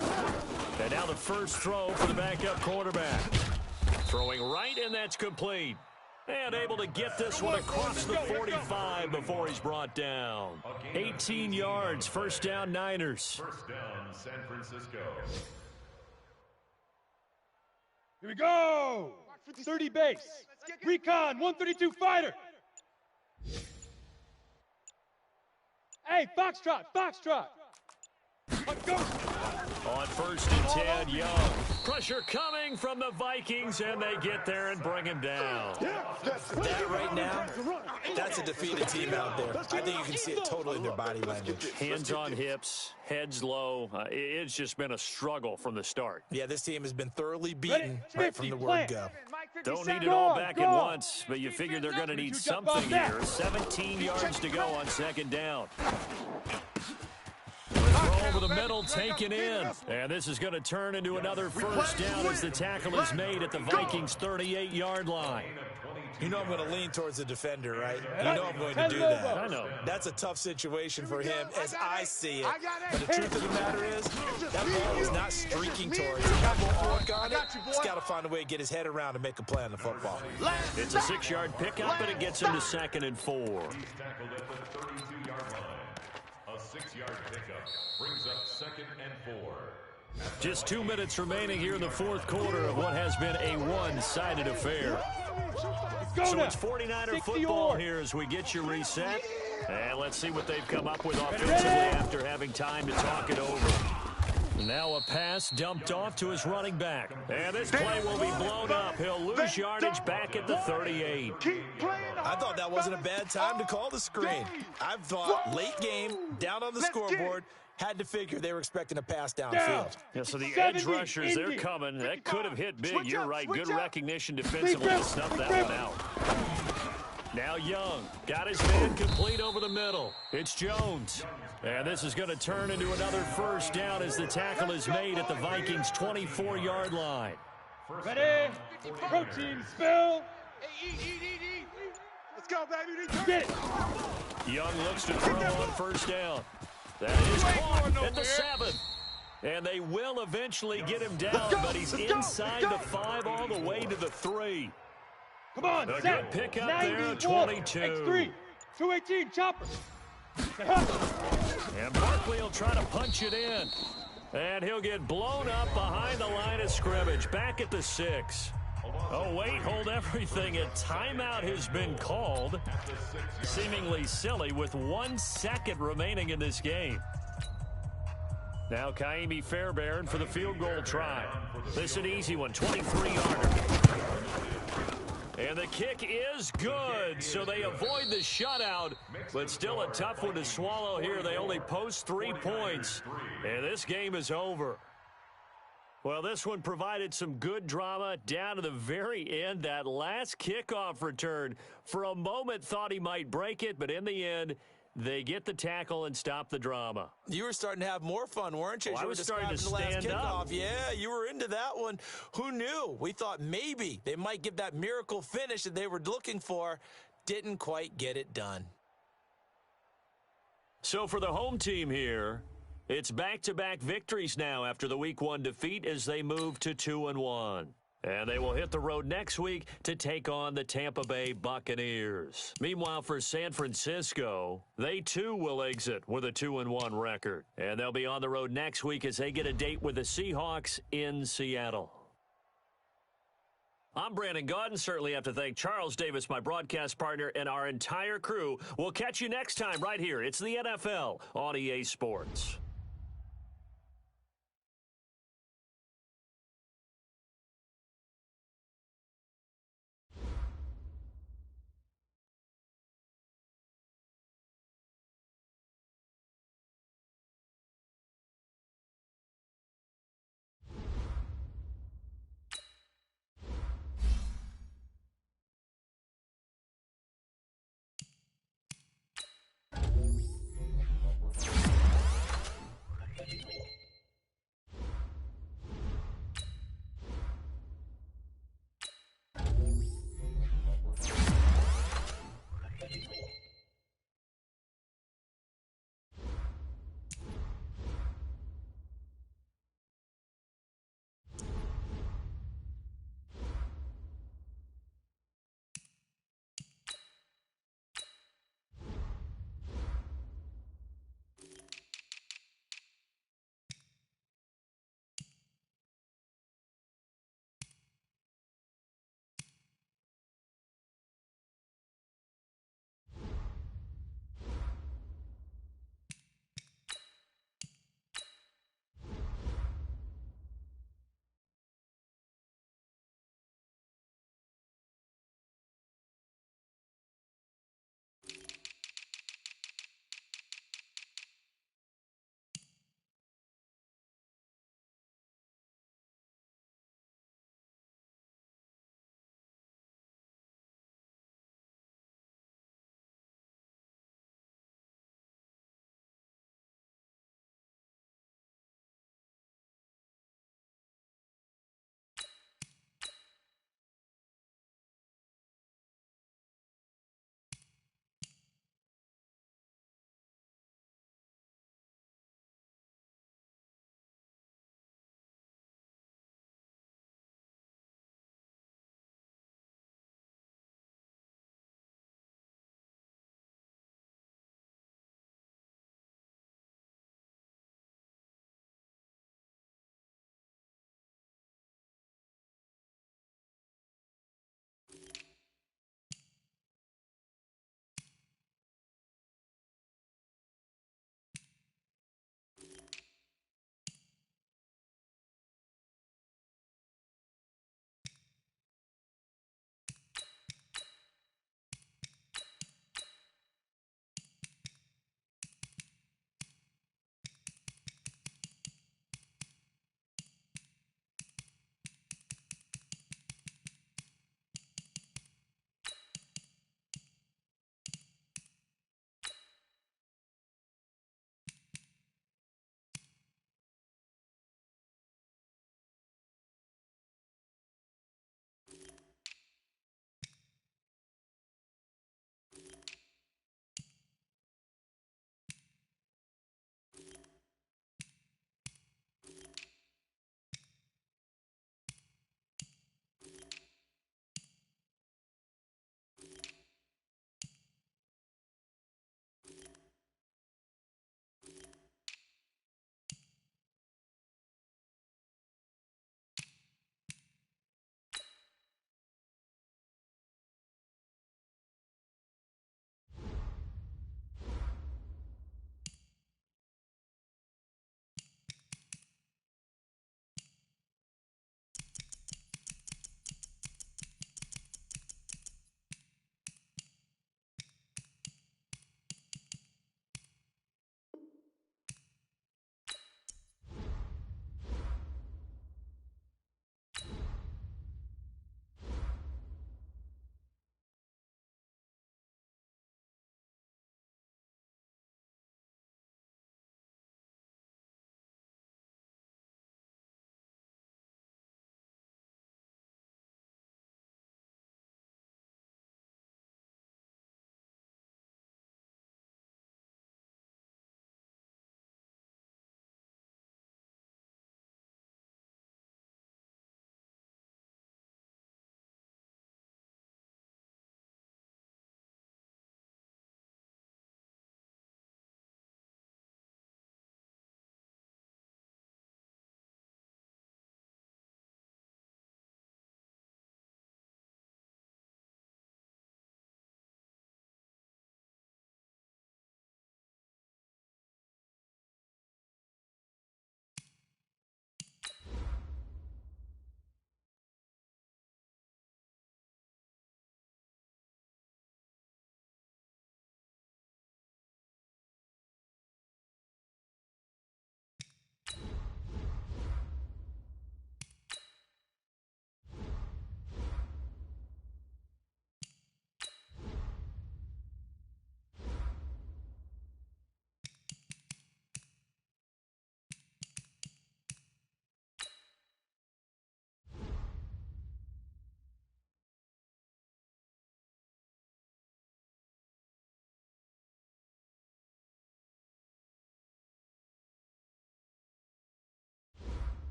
And now the first throw for the backup quarterback. Throwing right, and that's complete. And able to get this one across the 45 before he's brought down. 18 yards, first down Niners. First down, San Francisco. Here we go. 30 base. Recon, 132 fighter. Hey, Foxtrot. Let's go. On 1st and 10, Young. Pressure coming from the Vikings, and they get there and bring him down. That right now, that's a defeated team out there. I think you can see it totally in their body language. Hands on hips, heads low. It's just been a struggle from the start. Yeah, this team has been thoroughly beaten right from the word go. Don't need it all back at once, but you figure they're going to need something here. 17 yards to go on 2nd down. Throw over the middle, taken in. And this is going to turn into another first down as the tackle is made at the Vikings' 38-yard line. You know I'm going to lean towards the defender, right? You know I'm going to do that. I know. That's a tough situation for him as I see it. But the truth of the matter is, that ball is not streaking towards him. He won't work on it. He's got to find a way to get his head around and make a play on the football. It's a 6-yard pickup, and it gets him to 2nd and 4. He's tackled at the 32-yard line. A 6-yard pickup brings up 2nd and 4. Just 2 minutes remaining here in the fourth quarter of what has been a one-sided affair. So it's 49er football here as we get you reset. And let's see what they've come up with offensively after having time to talk it over. Now a pass dumped off to his running back. And this play will be blown up. He'll lose yardage back at the 38. I thought that wasn't a bad time to call the screen. I thought late game, down on the scoreboard, had to figure they were expecting a pass downfield. Yeah, so the edge rushers, they're coming. That could have hit big. You're right. Good recognition defensively to snuff that one out. Now Young got his man complete over the middle. It's Jones. And this is going to turn into another first down as the tackle is made at the Vikings' 24-yard line. Ready? Protein spill. Let's go, baby. Get it. Young looks to throw on first down. That is caught at the 7. And they will eventually get him down, but he's inside the 5 all the way to the 3. Come on, A set. good pickup 91. there, 22. X3. 218, chopper. And Barkley will try to punch it in. And he'll get blown up behind the line of scrimmage, back at the 6. Oh, wait, hold everything. A timeout has been called. Seemingly silly with 1 second remaining in this game. Now Kaimi Fairbairn for the field goal try. This is an easy one, 23-yarder. And the kick is good, so they avoid the shutout, but still a tough one to swallow here. They only post 3 points, and this game is over. Well, this one provided some good drama down to the very end. That last kickoff return, for a moment thought he might break it, but in the end, they get the tackle and stop the drama. You were starting to have more fun, weren't you? I was starting to stand up. Yeah, you were into that one. Who knew? We thought maybe they might give that miracle finish that they were looking for. Didn't quite get it done. So for the home team here, it's back-to-back victories now after the Week 1 defeat as they move to 2-1. And they will hit the road next week to take on the Tampa Bay Buccaneers. Meanwhile, for San Francisco, they too will exit with a 2-1 record. And they'll be on the road next week as they get a date with the Seahawks in Seattle. I'm Brandon Gaudin. Certainly have to thank Charles Davis, my broadcast partner, and our entire crew. We'll catch you next time right here. It's the NFL on EA Sports.